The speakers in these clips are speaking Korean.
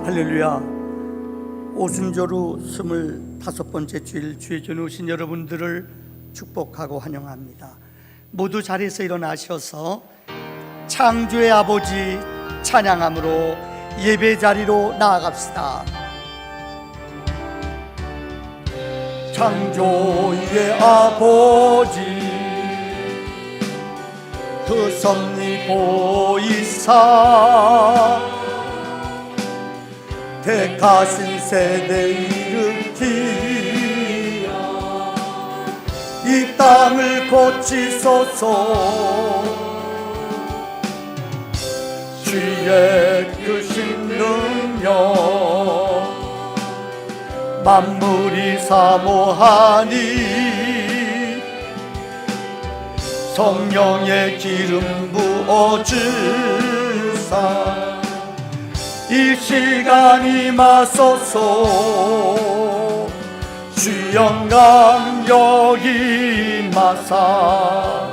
할렐루야. 오순절후 25번째 주일 주의 전에 오신 여러분들을 축복하고 환영합니다. 모두 자리에서 일어나셔서 창조의 아버지 찬양함으로 예배 자리로 나아갑시다. 창조의 아버지 그 섭리 보이사 택하신 세대 일으키야 이 땅을 고치소서. 주의 크신 능력 만물이 사모하니 성령의 기름 부어주사 이 시간이 마소서. 주 영광 여기 마사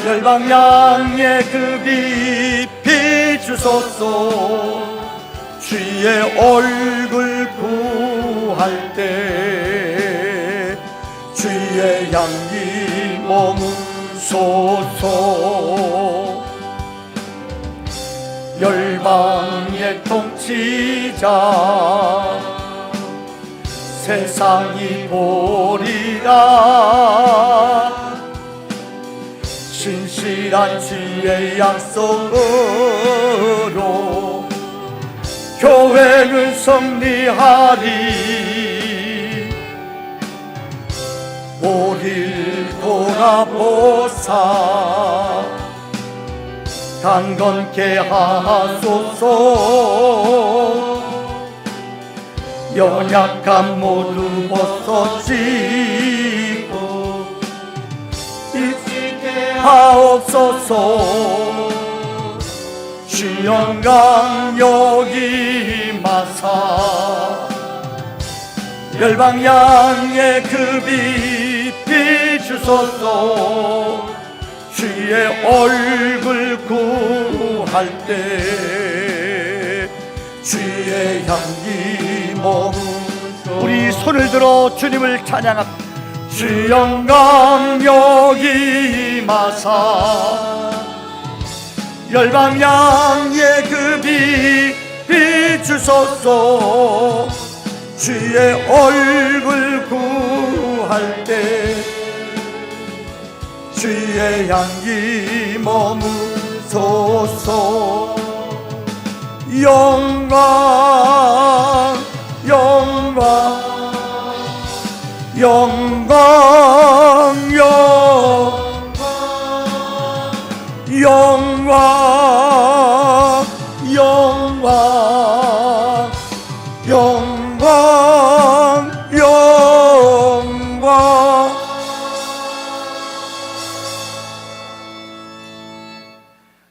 열방양의 그 빛 비추소서. 주의 얼굴 구할 때 주의 향기 머무소서. 열방의 통치자 세상이 보리라. 신실한 주의 약속으로 교회는 승리하리. 우릴 돌아보사 강건케 하소서. 연약함 모두 벗어지고 있게 하옵소서. 주 영광 여기 마사 열방양의 그 빛 비추소서. 주의 얼굴 구할 때 주의 향기 머무소. 우리 손을 들어 주님을 찬양합니다. 주 영광 여기 마사 열방양의 그 빛 비추소서. 주의 얼굴 구할 때 주의 향기 머무소서. 영광 영광 영광 영광 영광 영광 영광.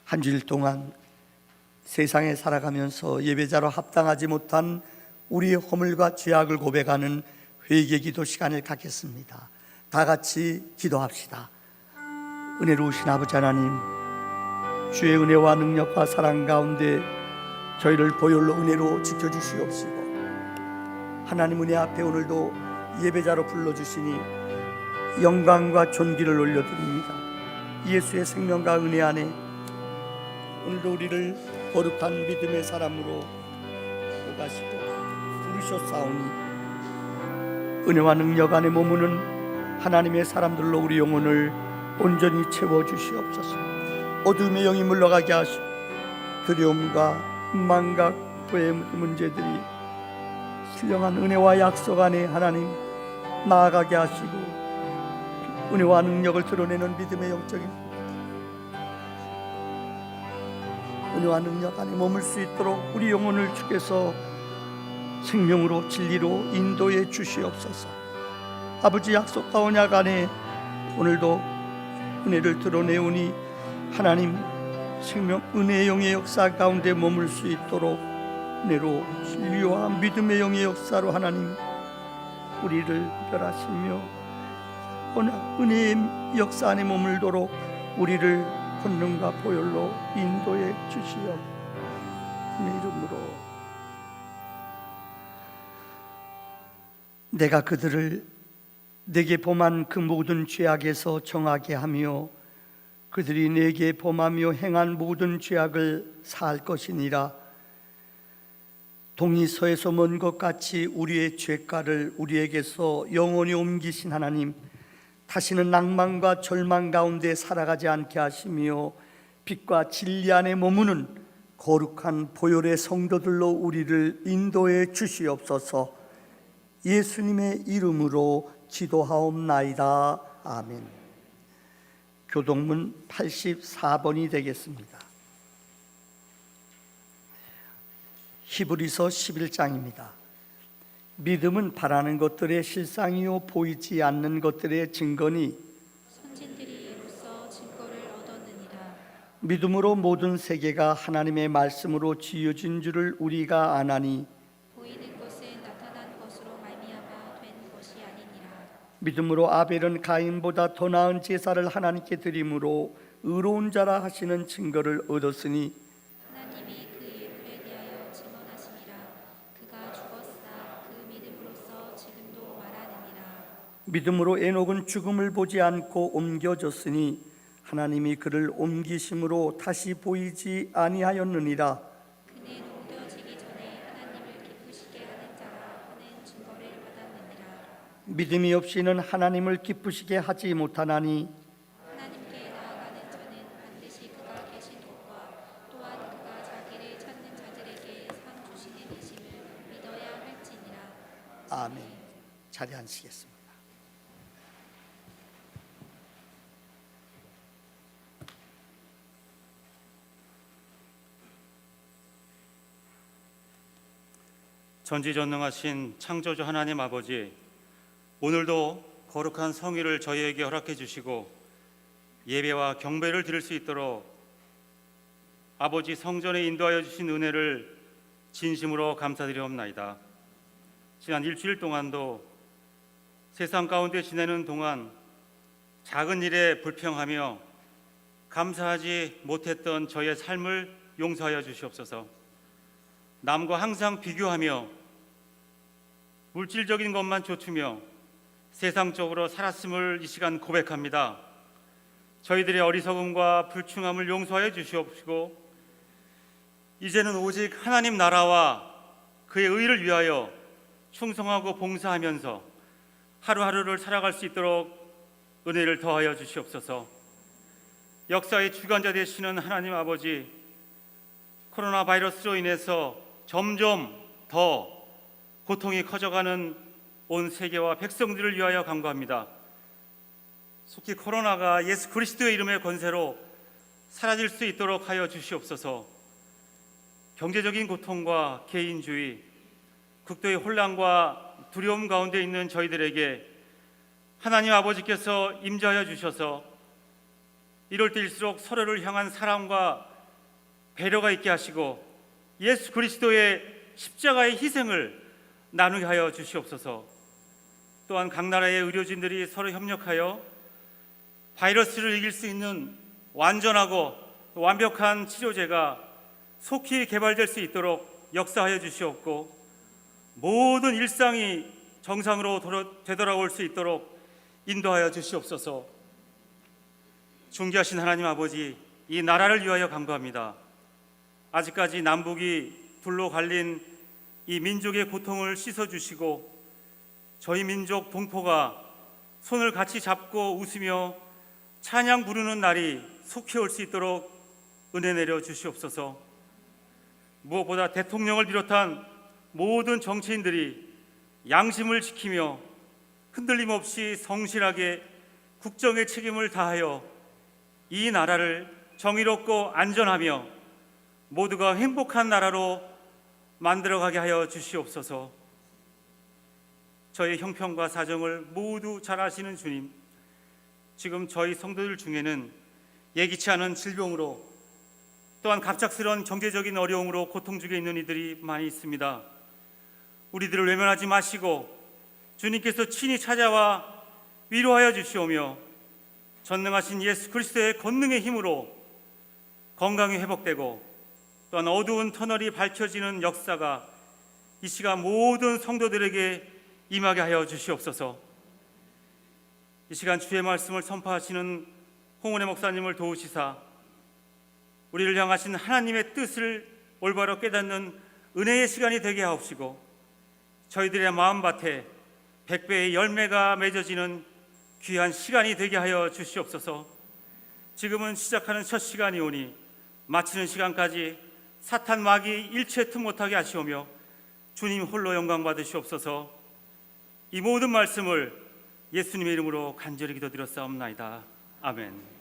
한 주일 동안 세상에 살아가면서 예배자로 합당하지 못한 우리의 허물과 죄악을 고백하는 회개 기도 시간을 갖겠습니다. 다 같이 기도합시다. 은혜로우신 아버지 하나님, 주의 은혜와 능력과 사랑 가운데 저희를 보혈로 은혜로 지켜주시옵시고, 하나님 은혜 앞에 오늘도 예배자로 불러주시니 영광과 존귀를 올려드립니다. 예수의 생명과 은혜 안에 오늘도 우리를 거룩한 믿음의 사람으로 뽑아시고 부르셨사오니 은혜와 능력 안에 머무는 하나님의 사람들로 우리 영혼을 온전히 채워주시옵소서. 어둠의 영이 물러가게 하시고 두려움과 망각, 후회 문제들이 신령한 은혜와 약속 안에 하나님 나아가게 하시고 은혜와 능력을 드러내는 믿음의 영적인 은혜와 능력 안에 머물 수 있도록 우리 영혼을 주께서 생명으로 진리로 인도해 주시옵소서. 아버지 약속과 언약 안에 오늘도 은혜를 드러내오니 하나님 생명 은혜의 영의 역사 가운데 머물 수 있도록 은혜로 진리와 믿음의 영의 역사로 하나님 우리를 구별하시며 은혜의 역사 안에 머물도록 우리를 권능과 보혈로 인도해 주시옵소서. 내 이름으로 내가 그들을 내게 범한 그 모든 죄악에서 정하게 하며 그들이 내게 범하며 행한 모든 죄악을 사할 것이니라. 동이 서에서 먼 것 같이 우리의 죄가를 우리에게서 영원히 옮기신 하나님, 다시는 낭만과 절망 가운데 살아가지 않게 하시며 빛과 진리 안에 머무는 거룩한 보혈의 성도들로 우리를 인도해 주시옵소서. 예수님의 이름으로 기도하옵나이다. 아멘. 교동문 84번이 되겠습니다. 히브리서 11장입니다. 믿음은 바라는 것들의 실상이요 보이지 않는 것들의 증거니 선진들이 이로써 증거를 얻었느니라. 믿음으로 모든 세계가 하나님의 말씀으로 지어진 줄을 우리가 아나니 보이는 것은 나타난 것으로 말미암아 된 것이 아니니라. 믿음으로 아벨은 가인보다 더 나은 제사를 하나님께 드림으로 의로운 자라 하시는 증거를 얻었으니 하나님이 그 일물에 대하여 증언하심이라. 그가 죽었사 그 믿음으로써 지금도 말하느니라. 믿음으로 에녹은 죽음을 보지 않고 옮겨졌으니 하나님이 그를 옮기심으로 다시 보이지 아니하였느니라. 그는 옮겨지기 전에 하나님을 기쁘시게 하는 자라 하는 증거를 받았느니라. 믿음이 없이는 하나님을 기쁘시게 하지 못하나니 하나님께 나아가는 자는 반드시 그가 계신 곳과 또한 그가 자기를 찾는 자들에게 상 주시는 이심을 믿어야 할지니라. 아멘. 자리 앉으시겠습니다. 전지전능하신 창조주 하나님 아버지, 오늘도 거룩한 성의를 저희에게 허락해 주시고 예배와 경배를 드릴 수 있도록 아버지 성전에 인도하여 주신 은혜를 진심으로 감사드리옵나이다. 지난 일주일 동안도 세상 가운데 지내는 동안 작은 일에 불평하며 감사하지 못했던 저의 삶을 용서하여 주시옵소서. 남과 항상 비교하며 물질적인 것만 좇으며 세상적으로 살았음을 이 시간 고백합니다. 저희들의 어리석음과 불충함을 용서하여 주시옵시고 이제는 오직 하나님 나라와 그의 의를 위하여 충성하고 봉사하면서 하루하루를 살아갈 수 있도록 은혜를 더하여 주시옵소서. 역사의 주관자 되시는 하나님 아버지, 코로나 바이러스로 인해서 점점 더 고통이 커져가는 온 세계와 백성들을 위하여 간구합니다. 속히 코로나가 예수 그리스도의 이름의 권세로 사라질 수 있도록 하여 주시옵소서. 경제적인 고통과 개인주의, 극도의 혼란과 두려움 가운데 있는 저희들에게 하나님 아버지께서 임재하여 주셔서 이럴 때일수록 서로를 향한 사랑과 배려가 있게 하시고 예수 그리스도의 십자가의 희생을 나누게 하여 주시옵소서. 또한 각 나라의 의료진들이 서로 협력하여 바이러스를 이길 수 있는 완전하고 완벽한 치료제가 속히 개발될 수 있도록 역사하여 주시옵고 모든 일상이 정상으로 되돌아올 수 있도록 인도하여 주시옵소서. 존귀하신 하나님 아버지, 이 나라를 위하여 간구합니다. 아직까지 남북이 불로 갈린 이 민족의 고통을 씻어주시고 저희 민족 동포가 손을 같이 잡고 웃으며 찬양 부르는 날이 속히 올 수 있도록 은혜 내려 주시옵소서. 무엇보다 대통령을 비롯한 모든 정치인들이 양심을 지키며 흔들림 없이 성실하게 국정의 책임을 다하여 이 나라를 정의롭고 안전하며 모두가 행복한 나라로 만들어가게 하여 주시옵소서. 저의 형편과 사정을 모두 잘 아시는 주님, 지금 저희 성도들 중에는 예기치 않은 질병으로 또한 갑작스러운 경제적인 어려움으로 고통 중에 있는 이들이 많이 있습니다. 우리들을 외면하지 마시고 주님께서 친히 찾아와 위로하여 주시오며 전능하신 예수 그리스도의 권능의 힘으로 건강이 회복되고 또한 어두운 터널이 밝혀지는 역사가 이 시간 모든 성도들에게 임하게 하여 주시옵소서. 이 시간 주의 말씀을 선포하시는 홍은혜 목사님을 도우시사 우리를 향하신 하나님의 뜻을 올바로 깨닫는 은혜의 시간이 되게 하옵시고, 저희들의 마음밭에 100배의 열매가 맺어지는 귀한 시간이 되게 하여 주시옵소서. 지금은 시작하는 첫 시간이오니 마치는 시간까지 사탄 마귀 일체 틈 못하게 하시오며 주님 홀로 영광 받으시옵소서. 이 모든 말씀을 예수님의 이름으로 간절히 기도드렸사옵나이다. 아멘.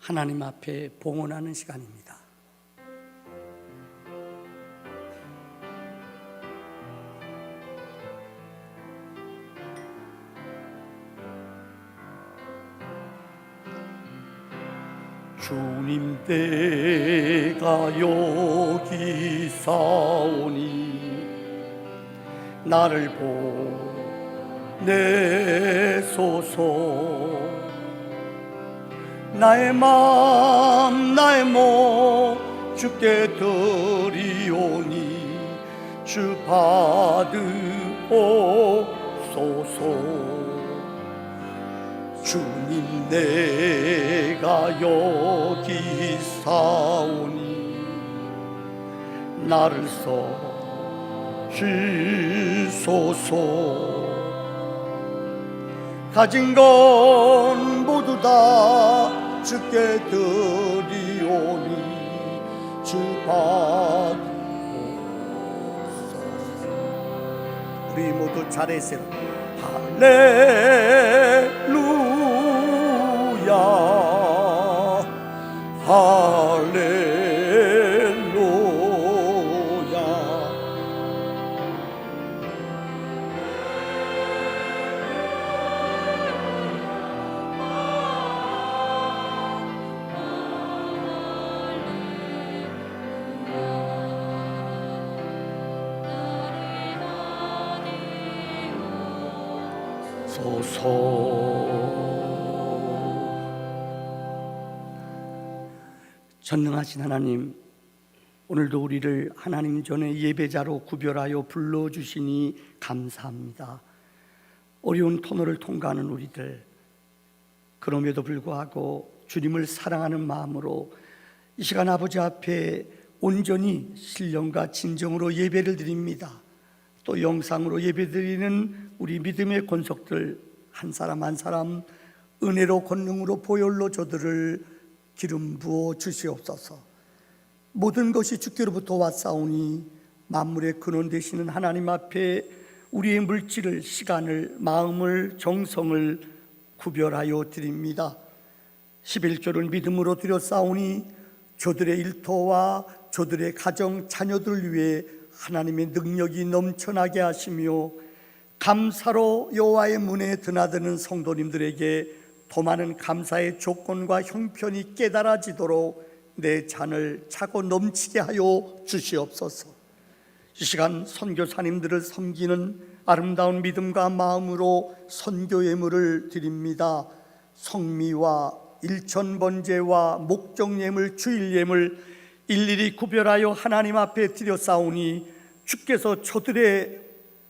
하나님 앞에 봉헌하는 시간입니다. 주님, 내가 여기 사오니 나를 보내소서. 나의 마음 나의 몸 주께 드리오니 주 받으옵소서. 주님, 내가 여기 사오니 나를 써주소서. 가진 건 모두 다 주께 드리오니 주 받으옵소서. 우리 모두 잘했어요. 할렐루야 할렐루야. 전능하신 하나님, 오늘도 우리를 하나님 전에 예배자로 구별하여 불러주시니 감사합니다. 어려운 터널을 통과하는 우리들, 그럼에도 불구하고 주님을 사랑하는 마음으로 이 시간 아버지 앞에 온전히 신령과 진정으로 예배를 드립니다. 또 영상으로 예배드리는 우리 믿음의 권속들 한 사람 한 사람 은혜로 권능으로 보혈로 저들을 기름 부어 주시옵소서. 모든 것이 주께로부터 왔사오니 만물의 근원 되시는 하나님 앞에 우리의 물질을, 시간을, 마음을, 정성을 구별하여 드립니다. 11조를 믿음으로 드렸사오니 저들의 일터와 저들의 가정, 자녀들을 위해 하나님의 능력이 넘쳐나게 하시며 감사로 여호와의 문에 드나드는 성도님들에게 더 많은 감사의 조건과 형편이 깨달아지도록 내 잔을 차고 넘치게 하여 주시옵소서. 이 시간 선교사님들을 섬기는 아름다운 믿음과 마음으로 선교 예물을 드립니다. 성미와 일천번제와 목적예물, 주일예물 일일이 구별하여 하나님 앞에 드렸사오니 주께서 저들의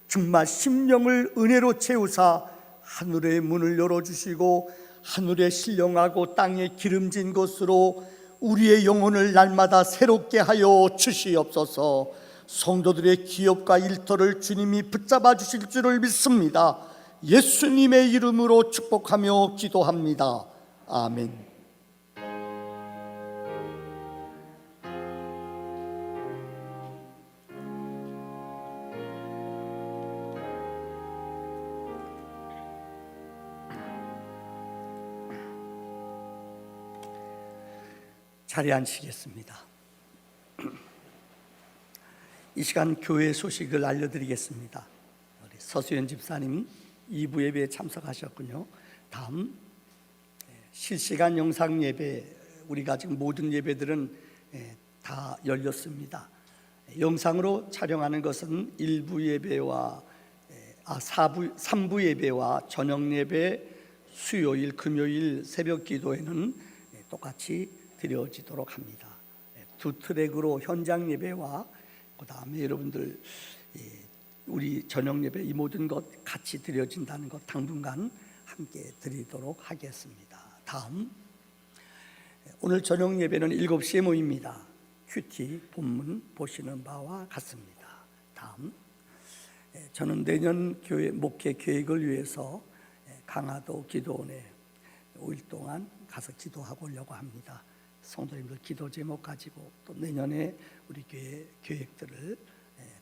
정말 심령을 은혜로 채우사 하늘의 문을 열어주시고 하늘에 신령하고 땅에 기름진 것으로 우리의 영혼을 날마다 새롭게 하여 주시옵소서. 성도들의 기업과 일터를 주님이 붙잡아 주실 줄을 믿습니다. 예수님의 이름으로 축복하며 기도합니다. 아멘. 자리에 앉히겠습니다. 이 시간 교회 소식을 알려드리겠습니다. 우리 서수연 집사님 2부 예배에 참석하셨군요. 다음 실시간 영상 예배, 우리가 지금 모든 예배들은 다 열렸습니다. 영상으로 촬영하는 것은 1부 예배와 3부 예배와 저녁 예배, 수요일, 금요일 새벽 기도에는 똑같이 드려지도록 합니다. 두 트랙으로 현장 예배와 그 다음에 여러분들 우리 저녁 예배, 이 모든 것 같이 드려진다는 것 당분간 함께 드리도록 하겠습니다. 다음, 오늘 저녁 예배는 7시에 모입니다. 큐티 본문 보시는 바와 같습니다. 다음, 저는 내년 교회 목회 계획을 위해서 강화도 기도원에 5일 동안 가서 기도하고 오려고 합니다. 성도님들 기도 제목 가지고 또 내년에 우리 교회 계획들을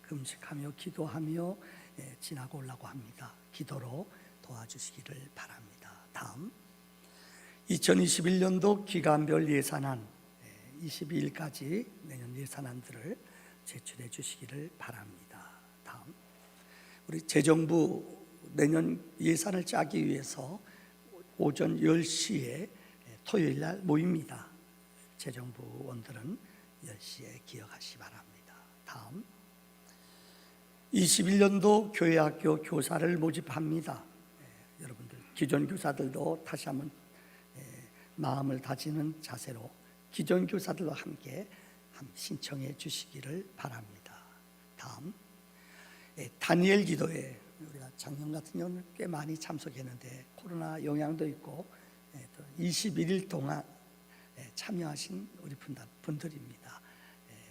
금식하며 기도하며 지나고 오려고 합니다. 기도로 도와주시기를 바랍니다. 다음, 2021년도 기간별 예산안 22일까지 내년 예산안들을 제출해 주시기를 바랍니다. 다음, 우리 재정부 내년 예산을 짜기 위해서 오전 10시에 토요일 날 모입니다. 재정부원들은 10시에 기억하시기 바랍니다. 다음, 21년도 교회학교 교사를 모집합니다. 여러분들 기존 교사들도 다시 한번 마음을 다지는 자세로 기존 교사들과 함께 신청해 주시기를 바랍니다. 다음, 다니엘 기도회, 우리가 작년 같은 경우는 꽤 많이 참석했는데 코로나 영향도 있고 또 21일 동안 참여하신 우리 분들입니다.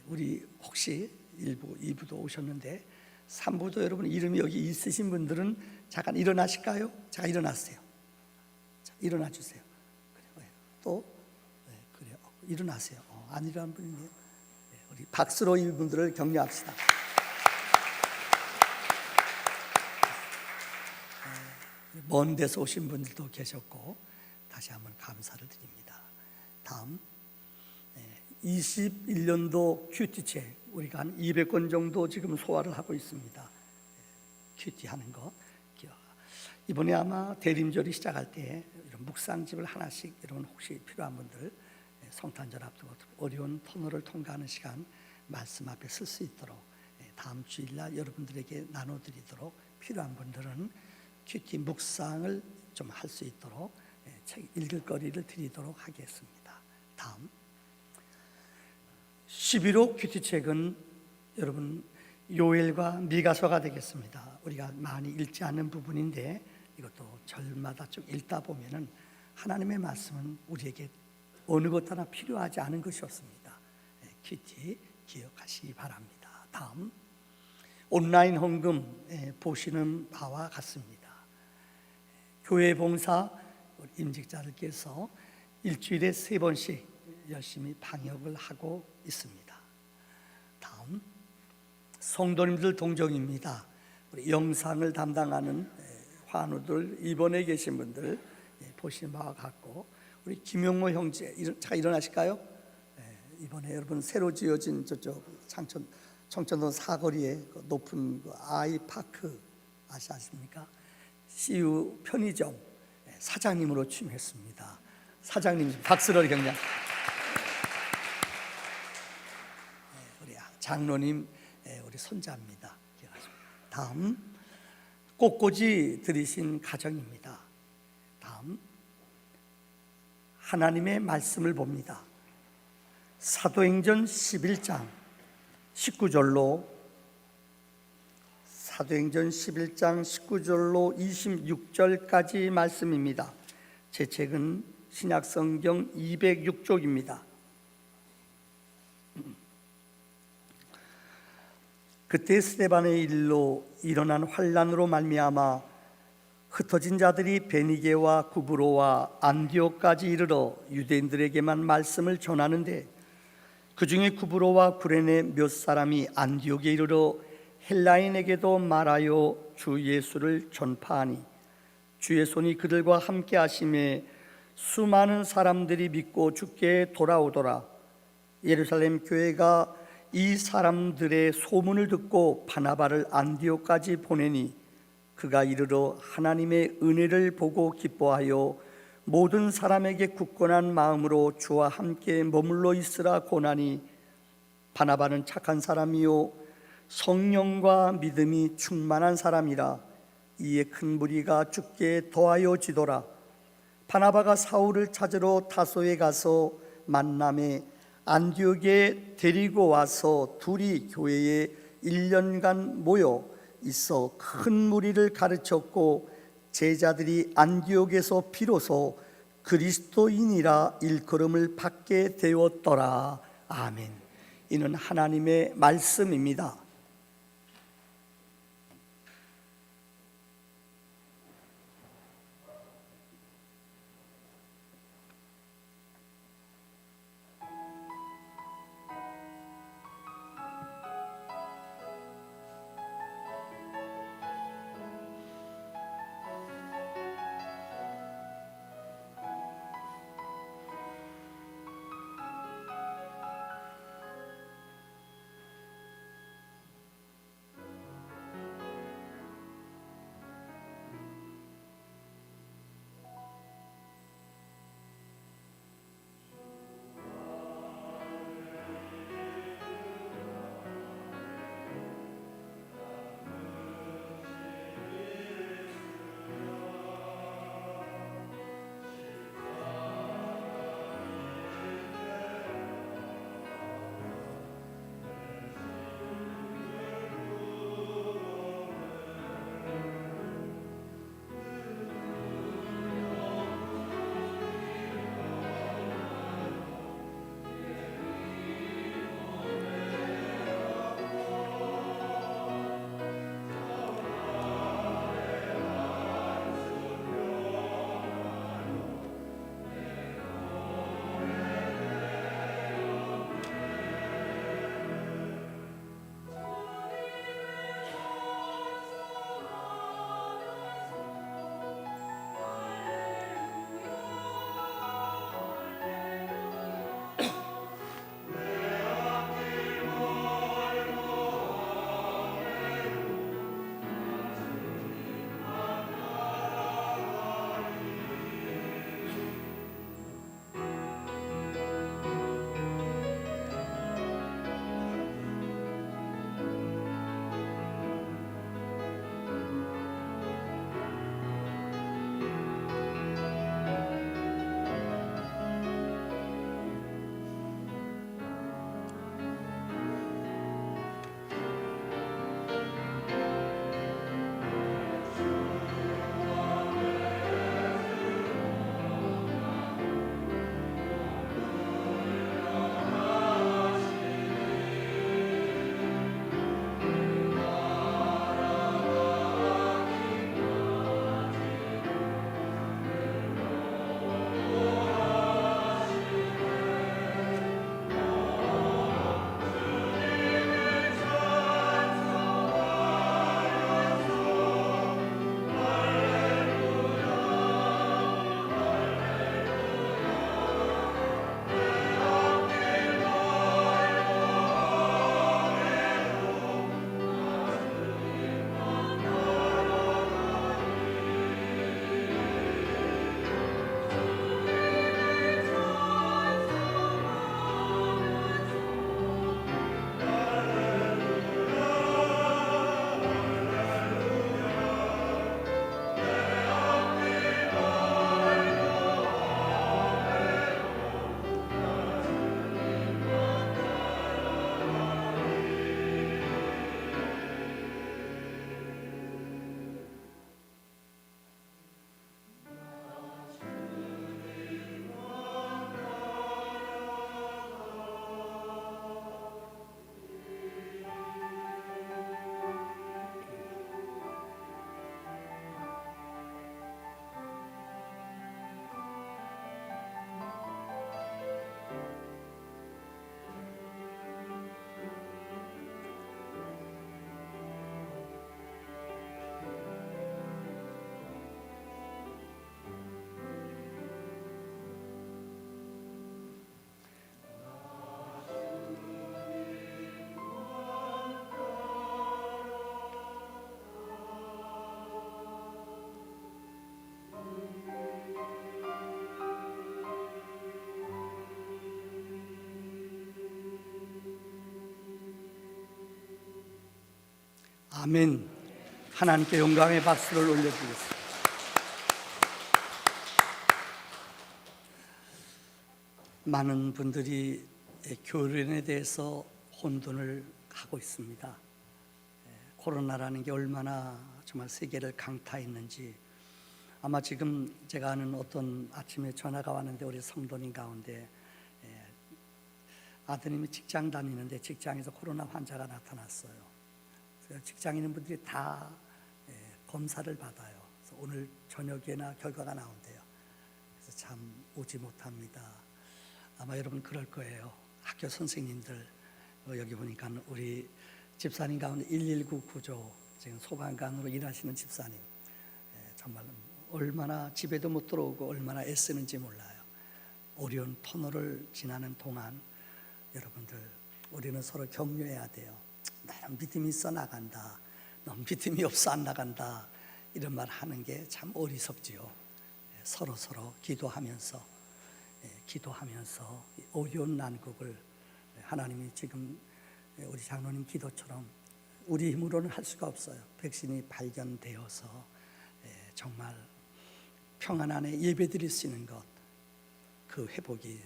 우리 혹시 1부, 2부도 오셨는데 3부도 여러분 이름이 여기 있으신 분들은 잠깐 일어나실까요? 자, 일어나세요. 자, 일어나 주세요. 그래요. 또 그래요. 일어나세요. 안 일어난 분이네요. 우리 박수로 이분들을 격려합시다. 먼 데서 오신 분들도 계셨고 다시 한번 감사를 드립니다. 다음, 21년도 큐티책 우리가 한 200권 정도 지금 소화를 하고 있습니다. 큐티 하는 거 이번에 아마 대림절이 시작할 때 이런 묵상집을 하나씩 여러분 혹시 필요한 분들 성탄절 앞두고 어려운 터널을 통과하는 시간 말씀 앞에 쓸 수 있도록 다음 주일날 여러분들에게 나눠드리도록 필요한 분들은 큐티 묵상을 좀 할 수 있도록 책 읽을 거리를 드리도록 하겠습니다. 다음, 11호 큐티책은 여러분 요엘과 미가서가 되겠습니다. 우리가 많이 읽지 않는 부분인데 이것도 절마다 쭉 읽다 보면은 하나님의 말씀은 우리에게 어느 것 하나 필요하지 않은 것이 없습니다. 큐티 기억하시기 바랍니다. 다음, 온라인 헌금 보시는 바와 같습니다. 교회 봉사 임직자들께서 일주일에 3번씩 열심히 방역을 하고 있습니다. 다음, 성도님들 동정입니다. 우리 영상을 담당하는 환우들 입원해 계신 분들 보시는 바와 같고 우리 김용모 형제 잠깐 일어나실까요? 이번에 여러분 새로 지어진 저쪽 청천동 사거리에 높은 아이파크 아십니까? CU 편의점 사장님으로 취임했습니다. 사장님 박수로 격려. 우리 장로님 우리 손자입니다. 다음, 꽃꽂이 들이신 가정입니다. 다음, 하나님의 말씀을 봅니다. 사도행전 11장 19절로 사도행전 11장 19절로 26절까지 말씀입니다. 제 책은 신약성경 206쪽입니다. 그때 스데반의 일로 일어난 환난으로 말미암아 흩어진 자들이 베니게와 구브로와 안디옥까지 이르러 유대인들에게만 말씀을 전하는데 그 중에 구브로와 구레네 몇 사람이 안디옥에 이르러 헬라인에게도 말하여 주 예수를 전파하니 주의 손이 그들과 함께 하심에 수많은 사람들이 믿고 주께 돌아오더라. 예루살렘 교회가 이 사람들의 소문을 듣고 바나바를 안디옥까지 보내니 그가 이르러 하나님의 은혜를 보고 기뻐하여 모든 사람에게 굳건한 마음으로 주와 함께 머물러 있으라 고나니, 바나바는 착한 사람이요 성령과 믿음이 충만한 사람이라. 이에 큰 무리가 주께 더하여 지더라. 바나바가 사울을 찾으러 다소에 가서 만남에 안디옥에 데리고 와서 둘이 교회에 1년간 모여 있어 큰 무리를 가르쳤고, 제자들이 안디옥에서 비로소 그리스도인이라 일컬음을 받게 되었더라. 아멘. 이는 하나님의 말씀입니다. 아멘. 하나님께 영광의 박수를 올려드리겠습니다. 많은 분들이 교련에 대해서 혼돈을 하고 있습니다. 코로나라는 게 얼마나 정말 세계를 강타했는지. 아마 지금 제가 아는 어떤 아침에 전화가 왔는데 우리 성도님 가운데 아드님이 직장 다니는데 직장에서 코로나 환자가 나타났어요. 그래서 직장 있는 분들이 다 검사를 받아요. 그래서 오늘 저녁에나 결과가 나온대요. 그래서 참 오지 못합니다. 아마 여러분 그럴 거예요. 학교 선생님들 여기 보니까 우리 집사님 가운데 119 구조 지금 소방관으로 일하시는 집사님 정말 얼마나 집에도 못 들어오고 얼마나 애쓰는지 몰라요. 어려운 터널을 지나는 동안 여러분들 우리는 서로 격려해야 돼요. 나는 믿음이 있어 나간다. 넌 믿음이 없어 안 나간다. 이런 말 하는 게 참 어리석지요. 서로 기도하면서 어려운 난국을 하나님이 지금 우리 장로님 기도처럼 우리 힘으로는 할 수가 없어요. 백신이 발견되어서 정말 평안 안에 예배드릴 수 있는 것, 그 회복이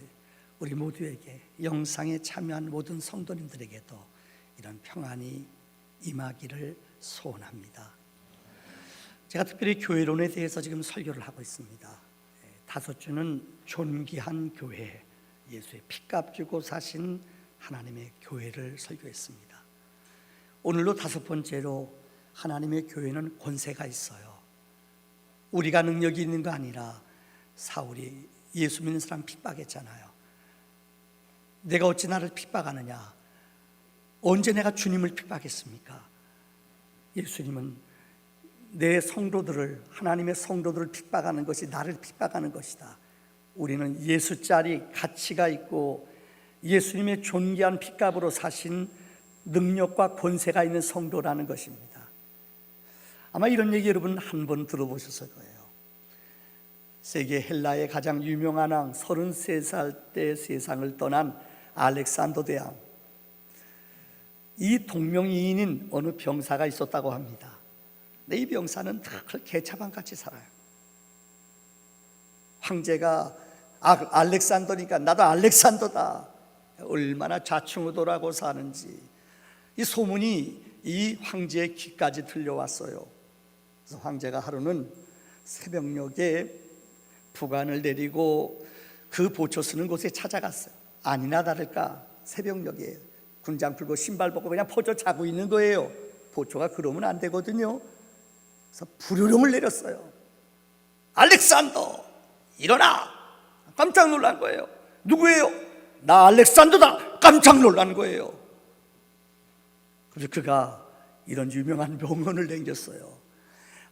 우리 모두에게 영상에 참여한 모든 성도님들에게도 이런 평안이 임하기를 소원합니다. 제가 특별히 교회론에 대해서 지금 설교를 하고 있습니다. 5주는 존귀한 교회, 예수의 피값 주고 사신 하나님의 교회를 설교했습니다. 오늘로 5번째로 하나님의 교회는 권세가 있어요. 우리가 능력이 있는 거 아니라 사울이 예수 믿는 사람 핍박했잖아요. 내가 어찌 나를 핍박하느냐? 언제 내가 주님을 핍박했습니까? 예수님은 내 성도들을, 하나님의 성도들을 핍박하는 것이 나를 핍박하는 것이다. 우리는 예수짜리 가치가 있고 예수님의 존귀한 피값으로 사신 능력과 권세가 있는 성도라는 것입니다. 아마 이런 얘기 여러분 한 번 들어보셨을 거예요. 세계 헬라의 가장 유명한 왕, 33살 때 세상을 떠난 알렉산더 대왕, 이 동명이인인 어느 병사가 있었다고 합니다. 근데 이 병사는 늘 개차반같이 살아요. 황제가 알렉산더니까 나도 알렉산더다, 얼마나 좌충우돌하고 사는지 이 소문이 이 황제의 귀까지 들려왔어요. 그래서 황제가 하루는 새벽녘에 부관을 내리고 그 보초 쓰는 곳에 찾아갔어요. 아니나 다를까 새벽녘에 군장 풀고 신발 벗고 그냥 퍼져 자고 있는 거예요. 보초가 그러면 안 되거든요. 그래서 불효령을 내렸어요. 알렉산더 일어나! 깜짝 놀란 거예요. 누구예요? 나 알렉산더다! 깜짝 놀란 거예요. 그래서 그가 이런 유명한 명언을 남겼어요.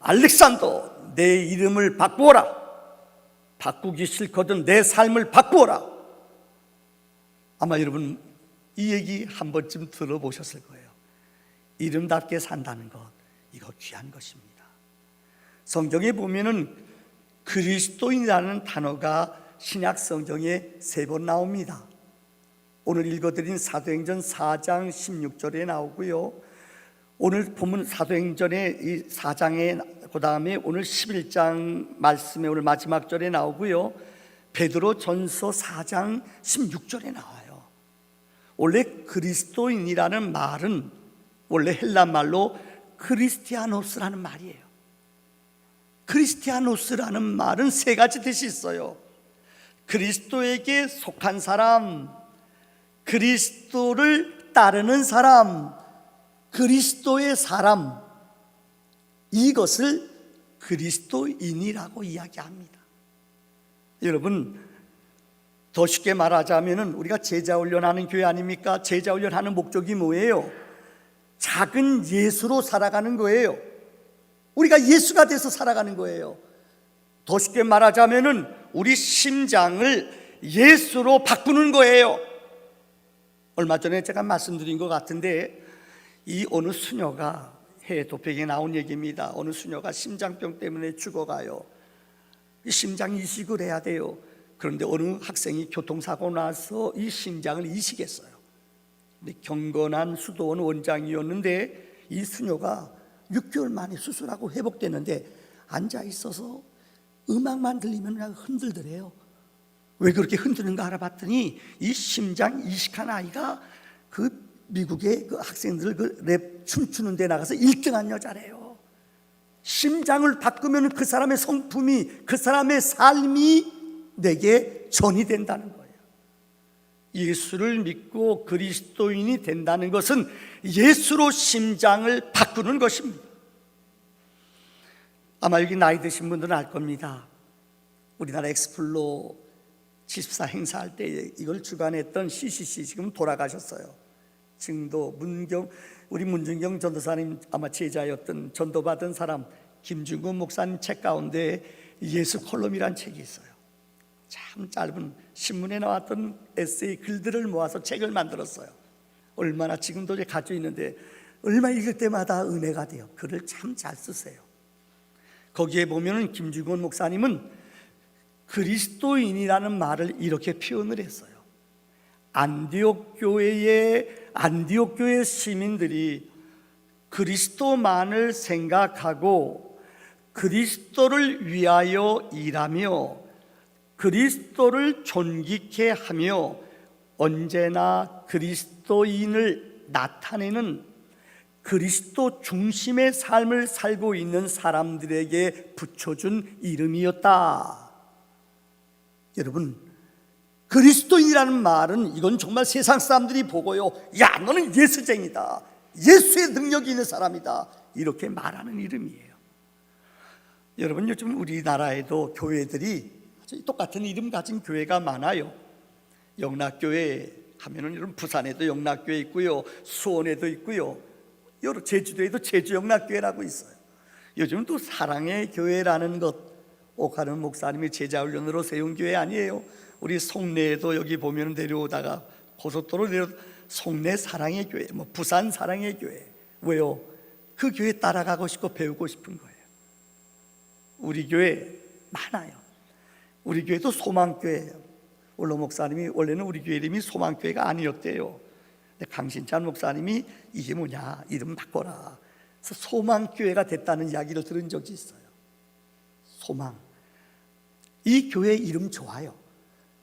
알렉산더, 내 이름을 바꾸어라. 바꾸기 싫거든 내 삶을 바꾸어라. 아마 여러분 이 얘기 한 번쯤 들어보셨을 거예요. 이름답게 산다는 것, 이거 귀한 것입니다. 성경에 보면은 그리스도인이라는 단어가 신약 성경에 3번 나옵니다. 오늘 읽어드린 사도행전 4장 16절에 나오고요. 오늘 본문 사도행전의 이 4장에 그 다음에 오늘 11장 말씀에 오늘 마지막 절에 나오고요. 베드로 전서 4장 16절에 나와요. 원래 그리스도인이라는 말은 원래 헬라 말로 크리스티아노스라는 말이에요. 크리스티아노스라는 말은 3가지 뜻이 있어요. 그리스도에게 속한 사람, 그리스도를 따르는 사람, 그리스도의 사람, 이것을 그리스도인이라고 이야기합니다. 여러분, 더 쉽게 말하자면 우리가 제자훈련하는 교회 아닙니까? 제자훈련하는 목적이 뭐예요? 작은 예수로 살아가는 거예요. 우리가 예수가 돼서 살아가는 거예요. 더 쉽게 말하자면 우리 심장을 예수로 바꾸는 거예요. 얼마 전에 제가 말씀드린 것 같은데 이 어느 수녀가 해외 도평에 나온 얘기입니다. 어느 수녀가 심장병 때문에 죽어가요. 심장 이식을 해야 돼요. 그런데 어느 학생이 교통사고 나서 이 심장을 이식했어요. 근데 경건한 수도원 원장이었는데 이 수녀가 6개월 만에 수술하고 회복됐는데 앉아 있어서 음악만 들리면 그냥 흔들더래요. 왜 그렇게 흔드는가 알아봤더니 이 심장 이식한 아이가 그 미국의 그 학생들 그 랩 춤추는 데 나가서 1등한 여자래요. 심장을 바꾸면 그 사람의 성품이, 그 사람의 삶이 내게 전이 된다는 거예요. 예수를 믿고 그리스도인이 된다는 것은 예수로 심장을 바꾸는 것입니다. 아마 여기 나이 드신 분들은 알 겁니다. 우리나라 엑스플로 74 행사할 때 이걸 주관했던 CCC 지금 돌아가셨어요. 증도 우리 문준경 전도사님 아마 제자였던 전도받은 사람 김중근 목사님 책 가운데 예수 콜럼이란 책이 있어요. 참 짧은 신문에 나왔던 에세이 글들을 모아서 책을 만들었어요. 얼마나 지금도 가지고 있는데 얼마 읽을 때마다 은혜가 돼요. 글을 참 잘 쓰세요. 거기에 보면 김중근 목사님은 그리스도인이라는 말을 이렇게 표현을 했어요. 안디옥 교회 시민들이 그리스도만을 생각하고 그리스도를 위하여 일하며 그리스도를 존귀케 하며 언제나 그리스도인을 나타내는 그리스도 중심의 삶을 살고 있는 사람들에게 붙여준 이름이었다. 여러분, 그리스도인이라는 말은 이건 정말 세상 사람들이 보고요, 야 너는 예수쟁이다, 예수의 능력이 있는 사람이다, 이렇게 말하는 이름이에요. 여러분, 요즘 우리나라에도 교회들이 똑같은 이름 가진 교회가 많아요. 영락교회 하면은 여러분 부산에도 영락교회 있고요, 수원에도 있고요, 여러 제주도에도 제주영락교회라고 있어요. 요즘 또 사랑의 교회라는 것, 오카는 목사님이 제자훈련으로 세운 교회 아니에요. 우리 송내에도 여기 보면 내려오다가 고속도로 내려 송내 사랑의 교회, 뭐 부산 사랑의 교회. 왜요? 그 교회 따라가고 싶고 배우고 싶은 거예요. 우리 교회 많아요. 우리 교회도 소망교회예요. 원로 목사님이 원래는 우리 교회 이름이 소망교회가 아니었대요. 근데 강신찬 목사님이 이게 뭐냐, 이름 바꿔라. 그래서 소망교회가 됐다는 이야기를 들은 적이 있어요. 소망. 이 교회 이름 좋아요.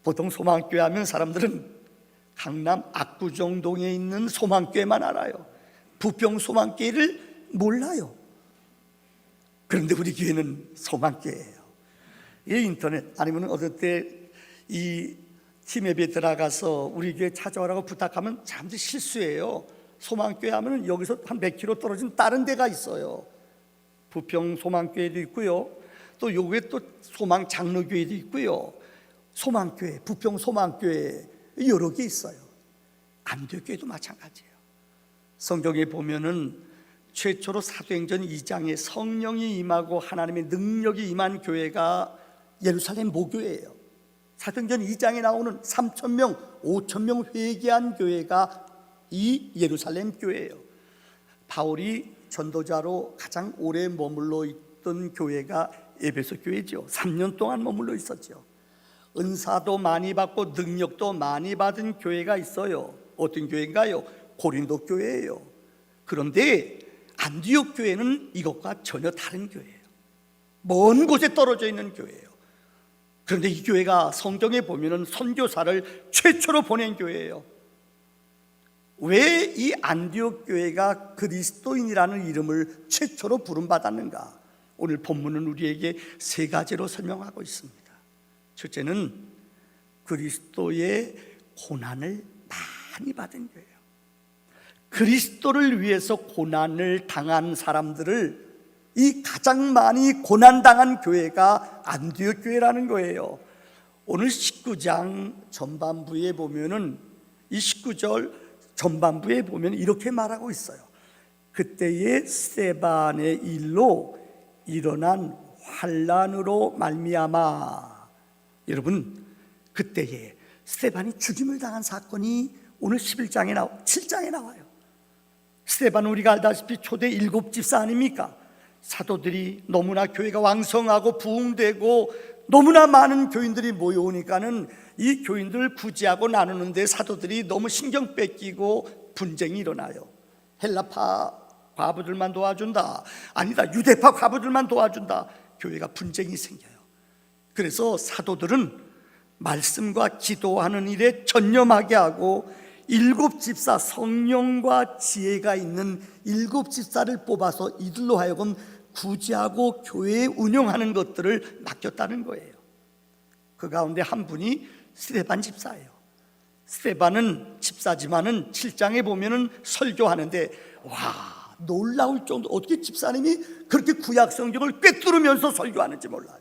보통 소망교회 하면 사람들은 강남 압구정동에 있는 소망교회만 알아요. 부평 소망교회를 몰라요. 그런데 우리 교회는 소망교회예요. 이 인터넷 아니면 어떨 때 이 팀앱에 들어가서 우리 교회 찾아오라고 부탁하면 잠시 실수해요. 소망교회 하면 여기서 한 몇 킬로 떨어진 다른 데가 있어요. 부평 소망교회도 있고요, 또 요게 또 소망 장로교회도 있고요, 소망교회, 부평 소망교회 여러 개 있어요. 안디옥교회도 마찬가지예요. 성경에 보면은 최초로 사도행전 2장에 성령이 임하고 하나님의 능력이 임한 교회가 예루살렘 모교회예요. 사도행전 2장에 나오는 3,000명, 5,000명 회개한 교회가 이 예루살렘 교회예요. 바울이 전도자로 가장 오래 머물러 있던 교회가 에베소 교회죠. 3년 동안 머물러 있었죠. 은사도 많이 받고 능력도 많이 받은 교회가 있어요. 어떤 교회인가요? 고린도 교회예요. 그런데 안디옥 교회는 이것과 전혀 다른 교회예요. 먼 곳에 떨어져 있는 교회예요. 그런데 이 교회가 성경에 보면은 선교사를 최초로 보낸 교회예요. 왜 이 안디옥 교회가 그리스도인이라는 이름을 최초로 부름받았는가? 오늘 본문은 우리에게 세 가지로 설명하고 있습니다. 첫째는 그리스도의 고난을 많이 받은 교회예요. 그리스도를 위해서 고난을 당한 사람들을 이 가장 많이 고난당한 교회가 안디옥 교회라는 거예요. 오늘 19장 전반부에 보면은 이 19절 전반부에 보면 이렇게 말하고 있어요. 그때의 스데반의 일로 일어난 환난으로 말미암아. 여러분, 그때에 스데반이 죽임을 당한 사건이 오늘 7장에 나와요. 스데반은 우리가 알다시피 초대 7집사 아닙니까? 사도들이 너무나 교회가 왕성하고 부흥되고 너무나 많은 교인들이 모여오니까는 이 교인들을 구제하고 나누는데 사도들이 너무 신경 뺏기고 분쟁이 일어나요. 헬라파 과부들만 도와준다, 아니다 유대파 과부들만 도와준다, 교회가 분쟁이 생겨요. 그래서 사도들은 말씀과 기도하는 일에 전념하게 하고 7집사, 성령과 지혜가 있는 7집사를 뽑아서 이들로 하여금 구제하고 교회 운영하는 것들을 맡겼다는 거예요. 그 가운데 한 분이 스데반 집사예요. 스데반은 집사지만은 7장에 보면은 설교하는데 와, 놀라울 정도, 어떻게 집사님이 그렇게 구약 성경을 꿰뚫으면서 설교하는지 몰라요.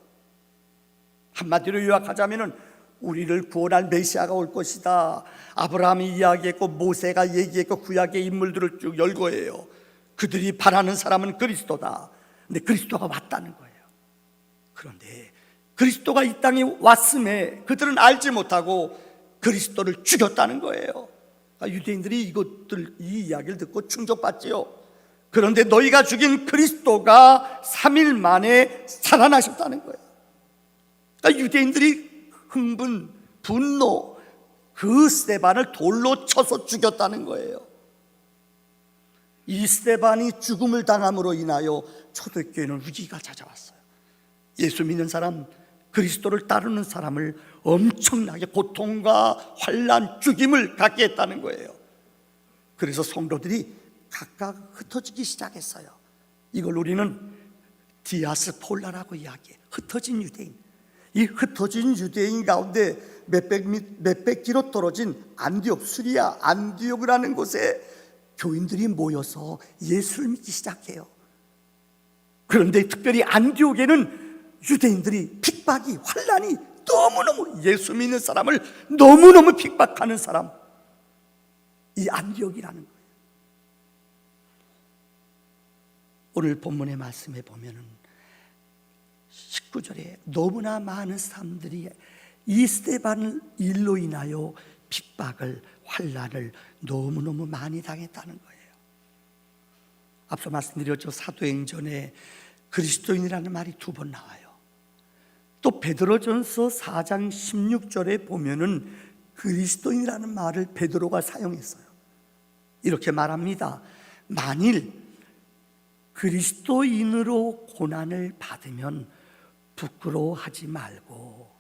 한마디로 요약하자면은 우리를 구원할 메시아가 올 것이다, 아브라함이 이야기했고 모세가 얘기했고 구약의 인물들을 쭉 열거해요. 그들이 바라는 사람은 그리스도다. 근데 그리스도가 왔다는 거예요. 그런데 그리스도가 이 땅에 왔음에 그들은 알지 못하고 그리스도를 죽였다는 거예요. 유대인들이 이 이야기를 듣고 충격받지요. 그런데 너희가 죽인 그리스도가 3일 만에 살아나셨다는 거예요. 그러니까 유대인들이 흥분, 분노, 그 스데반을 돌로 쳐서 죽였다는 거예요. 이 스데반이 죽음을 당함으로 인하여 초대교회는 위기가 찾아왔어요. 예수 믿는 사람, 그리스도를 따르는 사람을 엄청나게 고통과 환난, 죽임을 갖게 했다는 거예요. 그래서 성도들이 각각 흩어지기 시작했어요. 이걸 우리는 디아스폴라라고 이야기해. 흩어진 유대인. 이 흩어진 유대인 가운데 몇백 킬로 떨어진 안디옥, 수리아 안디옥이라는 곳에 교인들이 모여서 예수를 믿기 시작해요. 그런데 특별히 안디옥에는 유대인들이 핍박이, 환난이 너무너무, 예수 믿는 사람을 너무너무 핍박하는 사람, 이 안디옥이라는 거예요. 오늘 본문의 말씀에 보면은 19절에 너무나 많은 사람들이 이 스데반 일로 인하여 핍박을, 환난을 너무너무 많이 당했다는 거예요. 앞서 말씀드렸죠. 사도행전에 그리스도인이라는 말이 2번 나와요. 또 베드로전서 4장 16절에 보면은 그리스도인이라는 말을 베드로가 사용했어요. 이렇게 말합니다. 만일 그리스도인으로 고난을 받으면 부끄러워하지 말고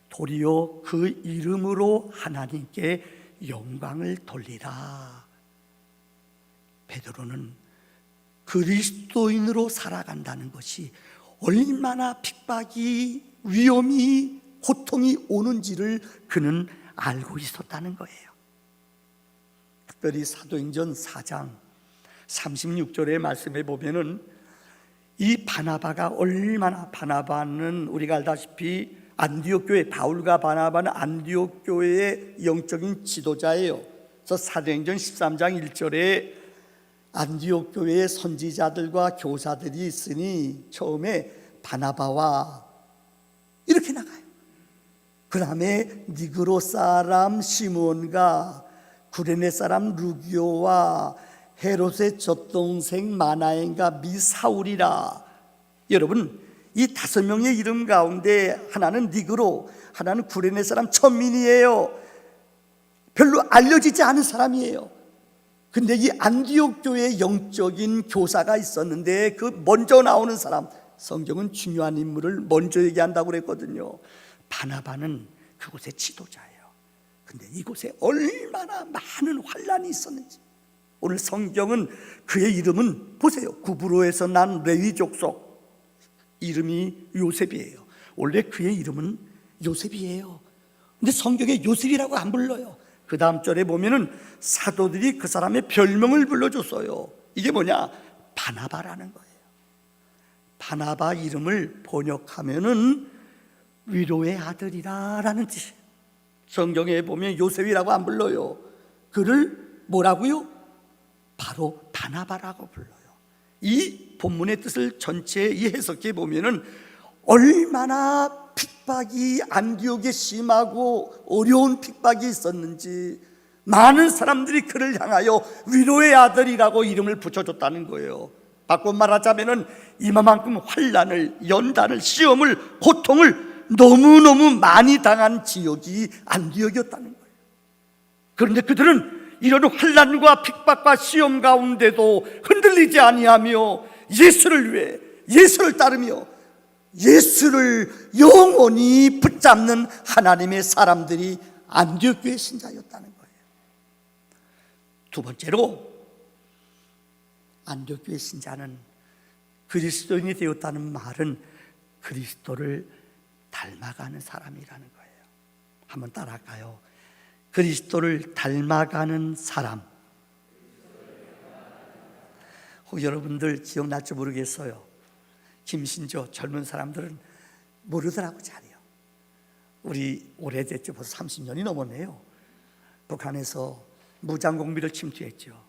도리어 그 이름으로 하나님께 영광을 돌리라. 베드로는 그리스도인으로 살아간다는 것이 얼마나 핍박이, 위험이, 고통이 오는지를 그는 알고 있었다는 거예요. 특별히 사도행전 4장 36절의 말씀에 보면은 이 바나바가 얼마나, 바나바는 우리가 알다시피 안디옥 교회, 바울과 바나바는 안디옥 교회의 영적인 지도자예요. 그래서 사도행전 13장 1절에 안디옥 교회의 선지자들과 교사들이 있으니 처음에 바나바와 이렇게 나가요. 그 다음에 니그로 사람 시몬과 구레네 사람 루기오와 헤롯의 젖동생 마나엔과 미사울이라. 여러분, 이 5명의 이름 가운데 하나는 니그로, 하나는 구레네 사람 천민이에요. 별로 알려지지 않은 사람이에요. 근데 이 안디옥 교회의 영적인 교사가 있었는데 그 먼저 나오는 사람, 성경은 중요한 인물을 먼저 얘기한다고 그랬거든요. 바나바는 그곳의 지도자예요. 근데 이곳에 얼마나 많은 환난이 있었는지, 오늘 성경은 그의 이름은 보세요. 구브로에서 난 레위 족속, 이름이 요셉이에요. 원래 그의 이름은 요셉이에요. 근데 성경에 요셉이라고 안 불러요. 그 다음 절에 보면은 사도들이 그 사람의 별명을 불러줬어요. 이게 뭐냐? 바나바라는 거예요. 바나바 이름을 번역하면은 위로의 아들이라는 뜻이에요. 성경에 보면 요셉이라고 안 불러요. 그를 뭐라고요? 바로 바나바라고 불러요. 이 본문의 뜻을 전체에 해석해 보면은 얼마나 핍박이 안디옥에 심하고 어려운 핍박이 있었는지 많은 사람들이 그를 향하여 위로의 아들이라고 이름을 붙여줬다는 거예요. 바꿔 말하자면은 이만큼 환난을, 연단을, 시험을, 고통을 너무너무 많이 당한 지역이 안디옥이었다는 거예요. 그런데 그들은 이런 환난과 핍박과 시험 가운데도 흔들리지 아니하며 예수를 위해, 예수를 따르며 예수를 영원히 붙잡는 하나님의 사람들이 안디옥교회 신자였다는 거예요. 두 번째로, 안디옥교회 신자는 그리스도인이 되었다는 말은 그리스도를 닮아가는 사람이라는 거예요. 한번 따라할까요? 그리스도를 닮아가는 사람. 혹 여러분들 기억날지 모르겠어요. 김신조 젊은 사람들은 모르더라고 잘해요. 우리 오래됐죠. 벌써 30년이 넘었네요. 북한에서 무장공비를 침투했죠.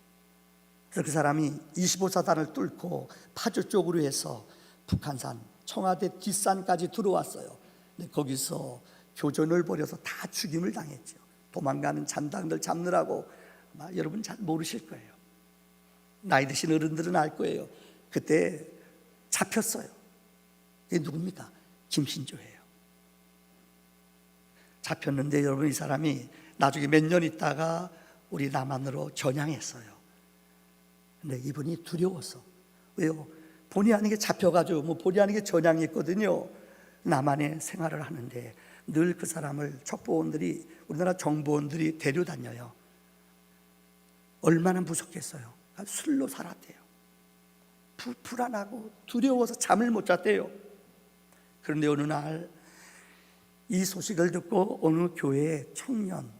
그래서 그 사람이 25사단을 뚫고 파주 쪽으로 해서 북한산 청와대 뒷산까지 들어왔어요. 근데 거기서 교전을 벌여서 다 죽임을 당했죠. 도망가는 잔당들 잡느라고. 아마 여러분 잘 모르실 거예요. 나이 드신 어른들은 알 거예요. 그때 잡혔어요. 이게 누굽니까? 김신조예요. 잡혔는데 여러분, 이 사람이 나중에 몇 년 있다가 우리 남한으로 전향했어요. 근데 이분이 두려웠어. 왜요? 본의 아니게 잡혀가지고 본의 아니게 전향했거든요. 남한에 생활을 하는데 늘 그 사람을 첩보원들이, 우리나라 정보원들이 데려다녀요. 얼마나 무섭겠어요. 술로 살았대요. 불안하고 두려워서 잠을 못 잤대요. 그런데 어느 날 이 소식을 듣고 어느 교회 청년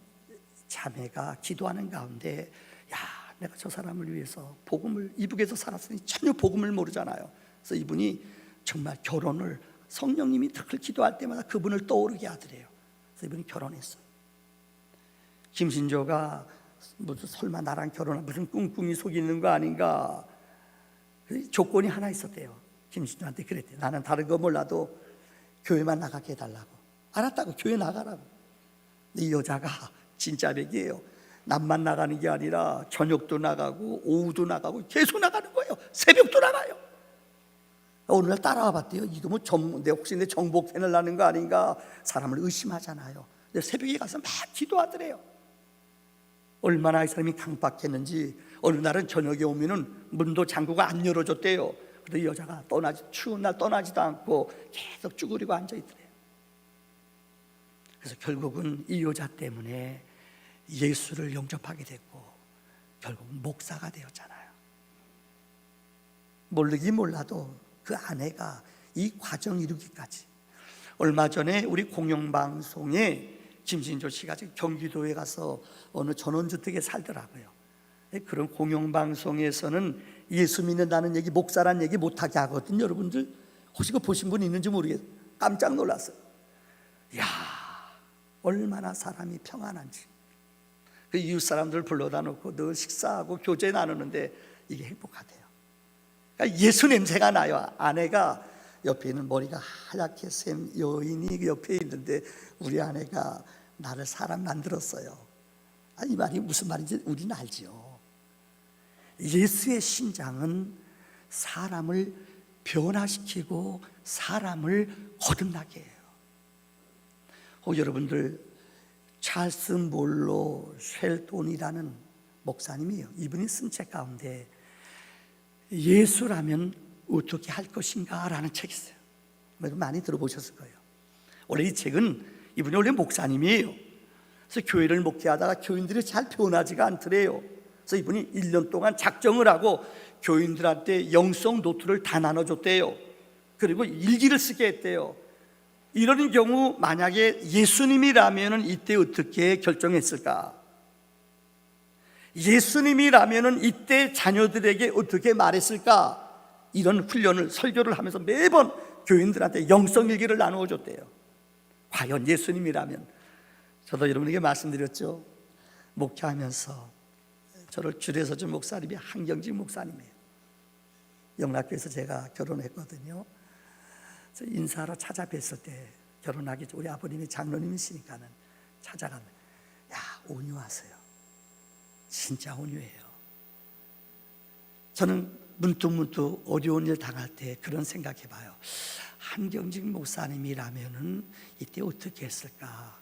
자매가 기도하는 가운데, 야, 내가 저 사람을 위해서 복음을, 이북에서 살았으니 전혀 복음을 모르잖아요. 그래서 이분이 정말 결혼을, 성령님이 늘 기도할 때마다 그분을 떠오르게 하더래요. 그래서 이분이 결혼했어요. 김신조가 무슨 설마 나랑 결혼한 무슨 꿍꿍이 속이는 거 아닌가. 조건이 하나 있었대요. 김신조한테 그랬대요. 나는 다른 거 몰라도 교회만 나가게 해달라고. 알았다고, 교회 나가라고. 이 여자가 진짜 백이에요. 낮만 나가는 게 아니라 저녁도 나가고 오후도 나가고 계속 나가는 거예요. 새벽도 나가요. 어느 날 따라와 봤대요. 이거 뭐 혹시 내 정복 패널라는 거 아닌가. 사람을 의심하잖아요. 근데 새벽에 가서 막 기도하더래요. 얼마나 이 사람이 강박했는지 어느 날은 저녁에 오면은 문도 잠그고 안 열어줬대요. 그런데 이 여자가 추운 날 떠나지도 않고 계속 쭈그리고 앉아있더래요. 그래서 결국은 이 여자 때문에 예수를 영접하게 됐고 결국은 목사가 되었잖아요. 모르긴 몰라도 그 아내가 이 과정 이루기까지. 얼마 전에 우리 공영방송에 김신조 씨가 지금 경기도에 가서 어느 전원주택에 살더라고요. 그런 공영방송에서는 예수 믿는다는 얘기, 목사란 얘기 못하게 하거든요. 여러분들 혹시 그거 보신 분 있는지 모르겠어요. 깜짝 놀랐어요. 이야, 얼마나 사람이 평안한지. 그 이웃 사람들 불러다 놓고 늘 식사하고 교제 나누는데 이게 행복하대요. 그러니까 예수 냄새가 나요. 아내가 옆에 있는 머리가 하얗게 센 여인이 옆에 있는데 우리 아내가 나를 사람 만들었어요. 이 말이 무슨 말인지 우리는 알지요. 예수의 신장은 사람을 변화시키고 사람을 거듭나게 해요. 여러분들 찰스 몰로 쉘돈이라는 목사님이에요. 이분이 쓴 책 가운데 예수라면 어떻게 할 것인가 라는 책이 있어요. 많이 들어보셨을 거예요. 원래 이 책은 이분이 원래 목사님이에요. 그래서 교회를 목회하다가 교인들이 잘 변하지가 않더래요. 그래서 이분이 1년 동안 작정을 하고 교인들한테 영성 노트를 다 나눠줬대요. 그리고 일기를 쓰게 했대요. 이런 경우 만약에 예수님이라면 이때 어떻게 결정했을까? 예수님이라면 이때 자녀들에게 어떻게 말했을까? 이런 훈련을, 설교를 하면서 매번 교인들한테 영성일기를 나누어 줬대요. 과연 예수님이라면. 저도 여러분에게 말씀드렸죠. 목회하면서 저를 줄여서 준 목사님이 한경직 목사님이에요. 영락교에서 제가 결혼했거든요. 인사하러 찾아뵀을 때, 결혼하기 전 우리 아버님이 장로님이시니까는 찾아가면, 야, 온유하세요. 진짜 온유해요. 저는 문득문득 어려운 일 당할 때 그런 생각해봐요. 한경직 목사님이라면은 이때 어떻게 했을까?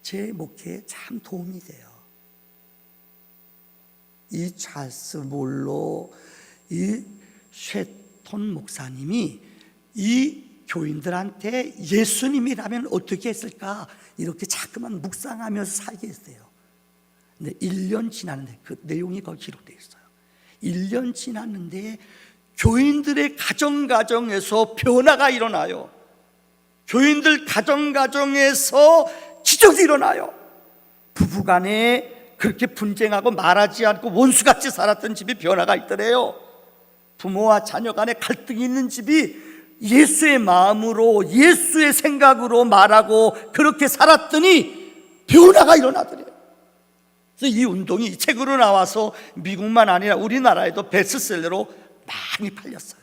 제 목회에 참 도움이 돼요. 이 찰스 몰로 이 쉐톤 목사님이 이 교인들한테 예수님이라면 어떻게 했을까 이렇게 자꾸만 묵상하면서 살게 했어요. 근데 1년 지났는데 그 내용이 거기 기록되어 있어요. 1년 지났는데 교인들의 가정에서 변화가 일어나요. 교인들 가정에서 기적이 일어나요. 부부간에 그렇게 분쟁하고 말하지 않고 원수같이 살았던 집이 변화가 있더래요. 부모와 자녀 간에 갈등이 있는 집이 예수의 마음으로 예수의 생각으로 말하고 그렇게 살았더니 변화가 일어나더래요. 그래서 이 운동이 이 책으로 나와서 미국만 아니라 우리나라에도 베스트셀러로 많이 팔렸어요.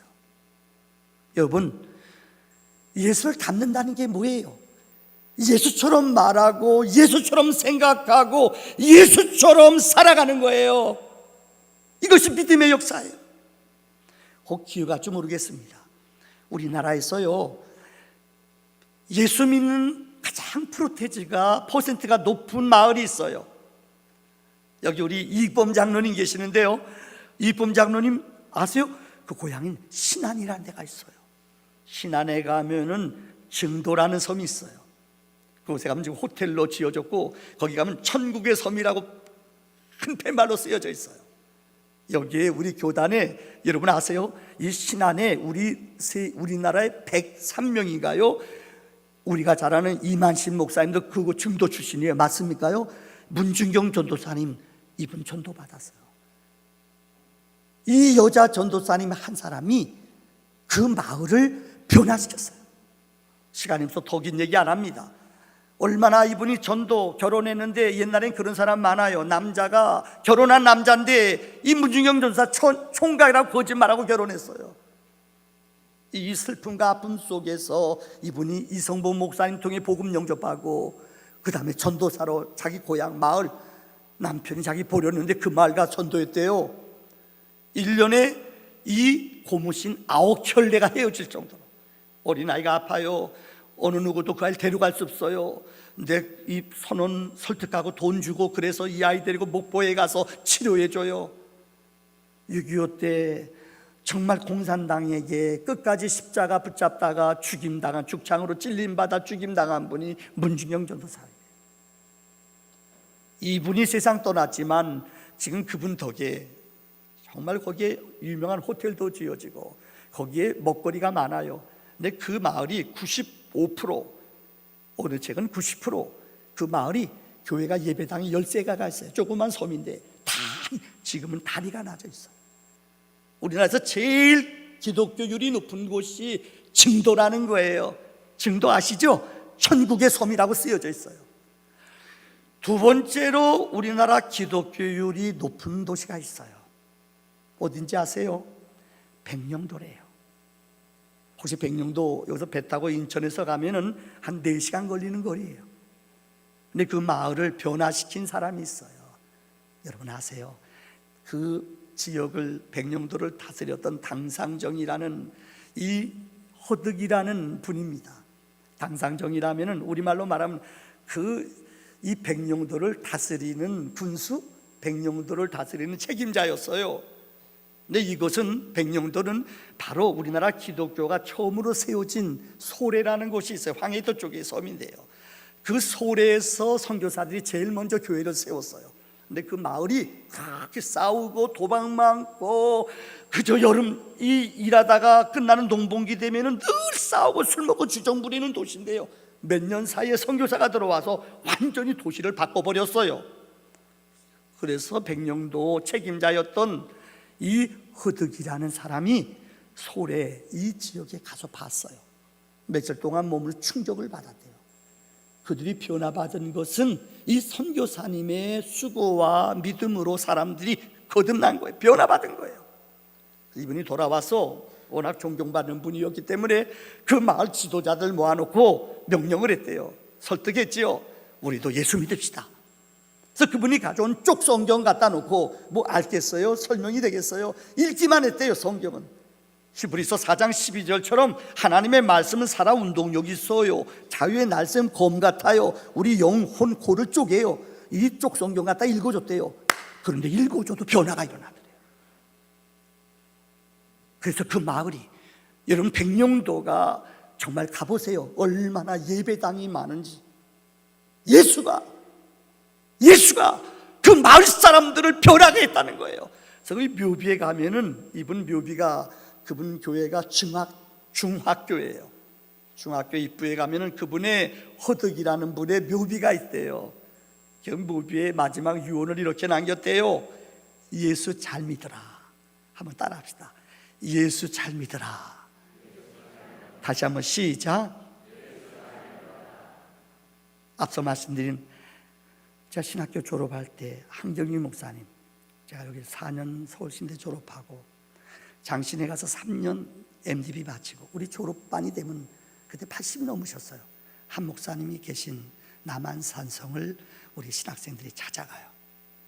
여러분, 예수를 닮는다는 게 뭐예요? 예수처럼 말하고 예수처럼 생각하고 예수처럼 살아가는 거예요. 이것이 믿음의 역사예요. 혹 기억할지 모르겠습니다. 우리나라에서요, 예수 믿는 가장 퍼센트가 높은 마을이 있어요. 여기 우리 이범 장로님 계시는데요, 이범 장로님 아세요? 그 고향인 신안이라는 데가 있어요. 신안에 가면은 증도라는 섬이 있어요. 그곳에 가면 지금 호텔로 지어졌고 거기 가면 천국의 섬이라고 큰 팻말로 쓰여져 있어요. 여기에 우리 교단에 여러분 아세요? 이 신안에 우리나라에 103명인가요? 우리가 잘 아는 이만신 목사님도 그곳 증도 출신이에요. 맞습니까요? 문준경 전도사님 이분 전도 받았어요. 이 여자 전도사님 한 사람이 그 마을을 변화시켰어요. 시간이 없어서 더 긴 얘기 안 합니다. 얼마나 이분이 전도 결혼했는데 옛날엔 그런 사람 많아요. 남자가 결혼한 남자인데 이 문중경 전사 총각이라고 거짓말하고 결혼했어요. 이 슬픔과 아픔 속에서 이분이 이성봉 목사님 통해 복음 영접하고 그 다음에 전도사로 자기 고향 마을, 남편이 자기 보려는데 그 마을가 전도했대요. 1년에 이 고무신 9켤레가 헤어질 정도로 어린아이가 아파요. 어느 누구도 그 아이를 데려갈 수 없어요. 내 이 선원 설득하고 돈 주고 그래서 이 아이 데리고 목포에 가서 치료해줘요. 6.25 때 정말 공산당에게 끝까지 십자가 붙잡다가 죽임당한, 죽창으로 찔림받아 죽임당한 분이 문중경 전도사예요. 이분이 세상 떠났지만 지금 그분 덕에 정말 거기에 유명한 호텔도 지어지고 거기에 먹거리가 많아요. 근데 그 마을이 95%, 어느 책은 90%그 마을이 교회가 예배당이 13개가 있어요. 조그만 섬인데 다 지금은 다리가 낮아 있어요. 우리나라에서 제일 기독교율이 높은 곳이 증도라는 거예요. 증도 아시죠? 천국의 섬이라고 쓰여져 있어요. 두 번째로 우리나라 기독교율이 높은 도시가 있어요. 어딘지 아세요? 백령도래요. 혹시 백령도 여기서 배 타고 인천에서 가면은 한 4시간 걸리는 거리예요. 근데 그 마을을 변화시킨 사람이 있어요. 여러분 아세요? 그 지역을, 백령도를 다스렸던 당상정이라는 이 허득이라는 분입니다. 당상정이라면은 우리말로 말하면 이 백령도를 다스리는 군수, 백령도를 다스리는 책임자였어요. 근데 이것은, 백령도는 바로 우리나라 기독교가 처음으로 세워진 소래라는 곳이 있어요. 황해도 쪽의 섬인데요. 그 소래에서 선교사들이 제일 먼저 교회를 세웠어요. 근데 그 마을이 그렇게 싸우고 도박 많고 그저 여름 일하다가 끝나는 농번기 되면은 늘 싸우고 술 먹고 주정 부리는 도시인데요. 몇 년 사이에 선교사가 들어와서 완전히 도시를 바꿔버렸어요. 그래서 백령도 책임자였던 이 허득이라는 사람이 소래 이 지역에 가서 봤어요. 며칠 동안 몸을 충격을 받았대요. 그들이 변화받은 것은 이 선교사님의 수고와 믿음으로 사람들이 거듭난 거예요. 변화받은 거예요. 이분이 돌아와서 워낙 존경받는 분이었기 때문에 그 마을 지도자들 모아놓고 명령을 했대요. 설득했지요. 우리도 예수 믿읍시다. 그래서 그분이 가져온 쪽 성경 갖다 놓고 뭐 알겠어요? 설명이 되겠어요? 읽기만 했대요. 성경은 히브리서 4장 12절처럼 하나님의 말씀은 살아 운동력이 있어요. 자유의 날쌘 검 같아요. 우리 영혼 코를 쪼개요. 이 쪽 성경 갖다 읽어줬대요. 그런데 읽어줘도 변화가 일어나더래요. 그래서 그 마을이, 여러분 백령도가 정말 가보세요. 얼마나 예배당이 많은지. 예수가 그 마을 사람들을 변하게 했다는 거예요. 그래서 이 묘비에 가면은, 이분 묘비가, 그분 교회가 중학교예요. 중학교 입구에 가면은 그분의 허덕이라는 분의 묘비가 있대요. 그 묘비의 마지막 유언을 이렇게 남겼대요. 예수 잘 믿어라. 한번 따라합시다. 예수 잘 믿어라. 다시 한번 시작. 앞서 말씀드린, 제가 신학교 졸업할 때 한경희 목사님, 제가 여기 4년 서울신대 졸업하고 장신에 가서 3년 MDB 마치고 우리 졸업반이 되면 그때 80이 넘으셨어요. 한 목사님이 계신 남한산성을 우리 신학생들이 찾아가요.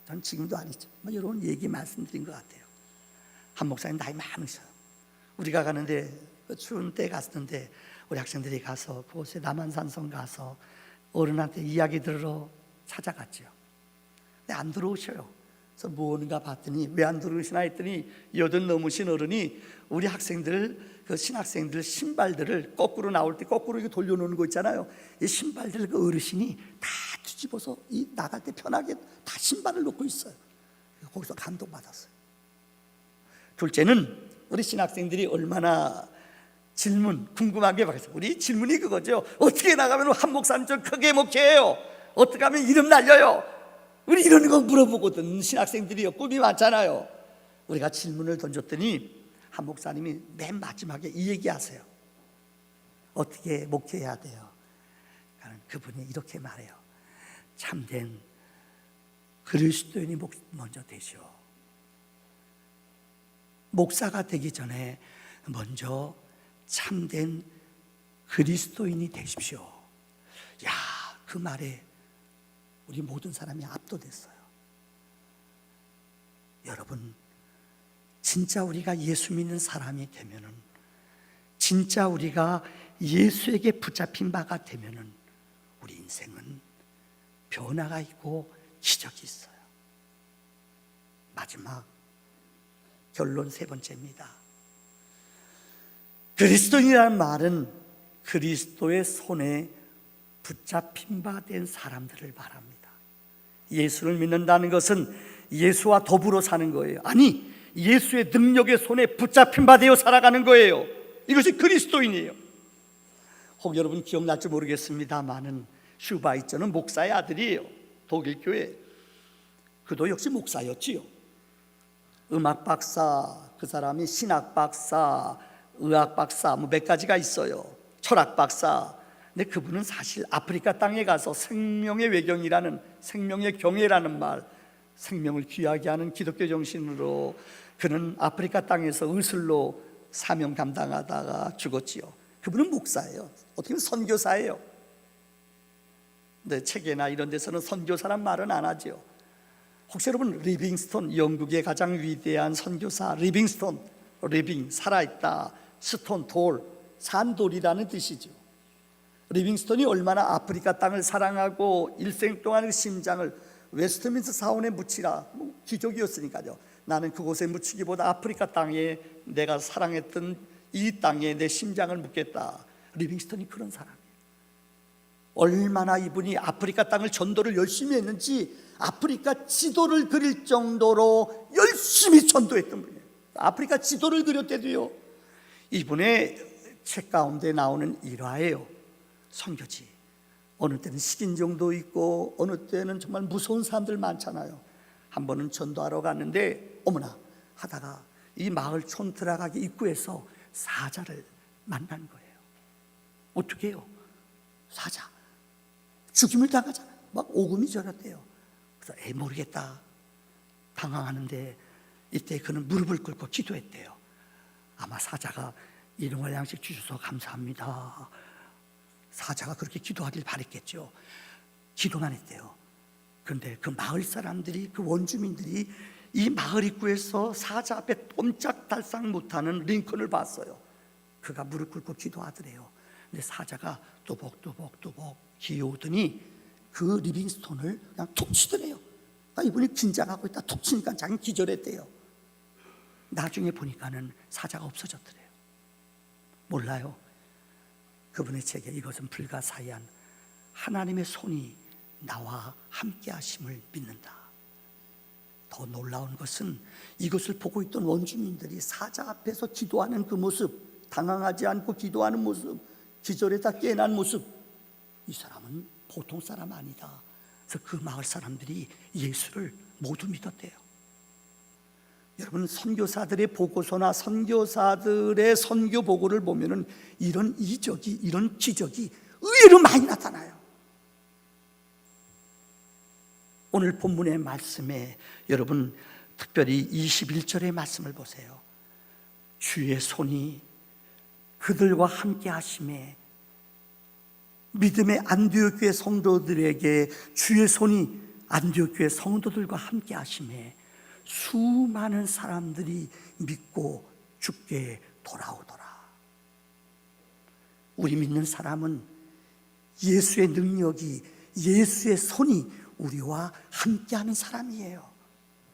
전 지금도 아니죠. 여러분 얘기 말씀드린 것 같아요. 한 목사님 나이 많으셔요. 우리가 가는데, 추운 때 갔는데 우리 학생들이 가서 그곳에 남한산성 가서 어른한테 이야기 들으러 찾아갔죠. 근데 안 들어오셔요. 그래서 무언가 봤더니, 왜 안 들어오시나 했더니 80 넘으신 어른이 우리 학생들, 그 신학생들 신발들을 거꾸로 나올 때 거꾸로 이렇게 돌려놓는 거 있잖아요. 이 신발들을 그 어르신이 다 뒤집어서 이 나갈 때 편하게 다 신발을 놓고 있어요. 거기서 감동받았어요. 둘째는 우리 신학생들이 얼마나 궁금하게 받았어요. 우리 질문이 그거죠. 어떻게 나가면 한 목사님 좀 크게 목회해요? 어떻게 하면 이름 날려요? 우리 이런 거 물어보거든. 신학생들이요, 꿈이 많잖아요. 우리가 질문을 던졌더니 한 목사님이 맨 마지막에 이 얘기하세요. 어떻게 목회해야 돼요? 그분이 이렇게 말해요. 참된 그리스도인이 먼저 되시오. 목사가 되기 전에 먼저 참된 그리스도인이 되십시오. 야, 그 말에 우리 모든 사람이 압도됐어요. 여러분, 진짜 우리가 예수 믿는 사람이 되면은, 진짜 우리가 예수에게 붙잡힌 바가 되면은 우리 인생은 변화가 있고 기적이 있어요. 마지막 결론 세 번째입니다. 그리스도인이라는 말은 그리스도의 손에 붙잡힌 바 된 사람들을 말합니다. 예수를 믿는다는 것은 예수와 더불어 사는 거예요. 아니, 예수의 능력의 손에 붙잡힌 바 되어 살아가는 거예요. 이것이 그리스도인이에요. 혹 여러분 기억날지 모르겠습니다만은 슈바이처는 목사의 아들이에요. 독일 교회. 그도 역시 목사였지요. 음악 박사, 그 사람이 신학 박사, 의학 박사, 몇 가지가 있어요. 철학 박사. 근데 그분은 사실 아프리카 땅에 가서 생명의 외경이라는, 생명의 경애라는 말, 생명을 귀하게 하는 기독교 정신으로 그는 아프리카 땅에서 의술로 사명 감당하다가 죽었지요. 그분은 목사예요. 어떻게 보면 선교사예요. 근데 책이나 이런 데서는 선교사란 말은 안 하죠. 혹시 여러분 리빙스톤, 영국의 가장 위대한 선교사 리빙스톤, 리빙 살아있다, 스톤 돌, 산돌이라는 뜻이죠. 리빙스톤이 얼마나 아프리카 땅을 사랑하고 일생 동안 그 심장을 웨스트민스터 사원에 묻히라, 기적이었으니까요. 나는 그곳에 묻히기보다 아프리카 땅에, 내가 사랑했던 이 땅에 내 심장을 묻겠다. 리빙스톤이 그런 사람이에요. 얼마나 이분이 아프리카 땅을 전도를 열심히 했는지 아프리카 지도를 그릴 정도로 열심히 전도했던 분이에요. 아프리카 지도를 그렸대도요. 이분의 책 가운데 나오는 일화예요. 선교지. 어느 때는 식인종도 있고 어느 때는 정말 무서운 사람들 많잖아요. 한 번은 전도하러 갔는데 어머나 하다가 이 마을 촌 들어가기 입구에서 사자를 만난 거예요. 어떻게 해요? 사자 죽임을 당하잖아요. 막 오금이 저렸대요. 그래서 모르겠다 당황하는데 이때 그는 무릎을 꿇고 기도했대요. 아마 사자가 일용할 양식 주셔서 감사합니다. 사자가 그렇게 기도하길 바랬겠죠. 기도만 했대요. 그런데 그 마을 사람들이, 그 원주민들이 이 마을 입구에서 사자 앞에 꼼짝달싹 못하는 링컨을 봤어요. 그가 무릎 꿇고 기도하더래요. 근데 사자가 또복또복 기어오더니 그 리빙스톤을 그냥 툭 치더래요. 이분이 긴장하고 있다 툭 치니까 자기는 기절했대요. 나중에 보니까는 사자가 없어졌더래요. 몰라요. 그분의 책에 이것은 불가사의한 하나님의 손이 나와 함께 하심을 믿는다. 더 놀라운 것은 이것을 보고 있던 원주민들이 사자 앞에서 기도하는 그 모습, 당황하지 않고 기도하는 모습, 기절에다 깨난 모습, 이 사람은 보통 사람 아니다. 그래서 그 마을 사람들이 예수를 모두 믿었대요. 여러분, 선교사들의 보고서나 선교사들의 선교 보고를 보면은 이런 이적이, 이런 기적이 의외로 많이 나타나요. 오늘 본문의 말씀에 여러분 특별히 21절의 말씀을 보세요. 주의 손이 그들과 함께 하심에, 믿음의 안디옥 교회 성도들에게 주의 손이 안디옥 교회 성도들과 함께 하심에 수많은 사람들이 믿고 주께 돌아오더라. 우리 믿는 사람은 예수의 능력이, 예수의 손이 우리와 함께하는 사람이에요.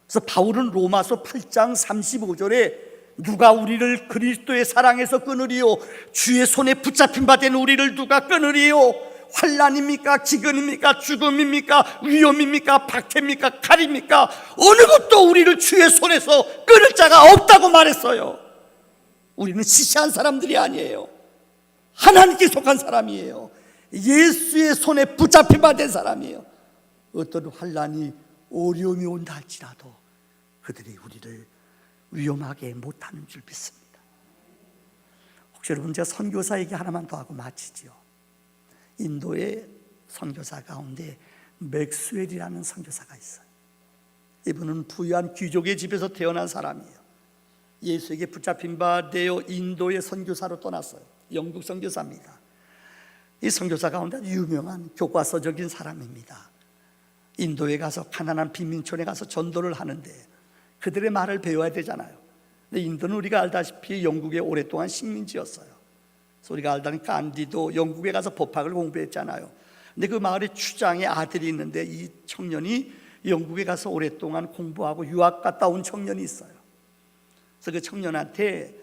그래서 바울은 로마서 8장 35절에 누가 우리를 그리스도의 사랑에서 끊으리요? 주의 손에 붙잡힌 바 된 우리를 누가 끊으리요? 환난입니까? 기근입니까? 죽음입니까? 위험입니까? 박해입니까? 칼입니까? 어느 것도 우리를 주의 손에서 끊을 자가 없다고 말했어요. 우리는 시시한 사람들이 아니에요. 하나님께 속한 사람이에요. 예수의 손에 붙잡힌 바 된 사람이에요. 어떤 환난이, 어려움이 온다 할지라도 그들이 우리를 위험하게 못하는 줄 믿습니다. 혹시 여러분, 제가 선교사 얘기 하나만 더 하고 마치지요. 인도의 선교사 가운데 맥스웰이라는 선교사가 있어요. 이분은 부유한 귀족의 집에서 태어난 사람이에요. 예수에게 붙잡힌 바 되어 인도의 선교사로 떠났어요. 영국 선교사입니다. 이 선교사 가운데 유명한 교과서적인 사람입니다. 인도에 가서 가난한 빈민촌에 가서 전도를 하는데 그들의 말을 배워야 되잖아요. 근데 인도는 우리가 알다시피 영국의 오랫동안 식민지였어요. 그래서 우리가 알다는 간디도 영국에 가서 법학을 공부했잖아요. 근데 그 마을에 추장의 아들이 있는데 이 청년이 영국에 가서 오랫동안 공부하고 유학 갔다 온 청년이 있어요. 그래서 그 청년한테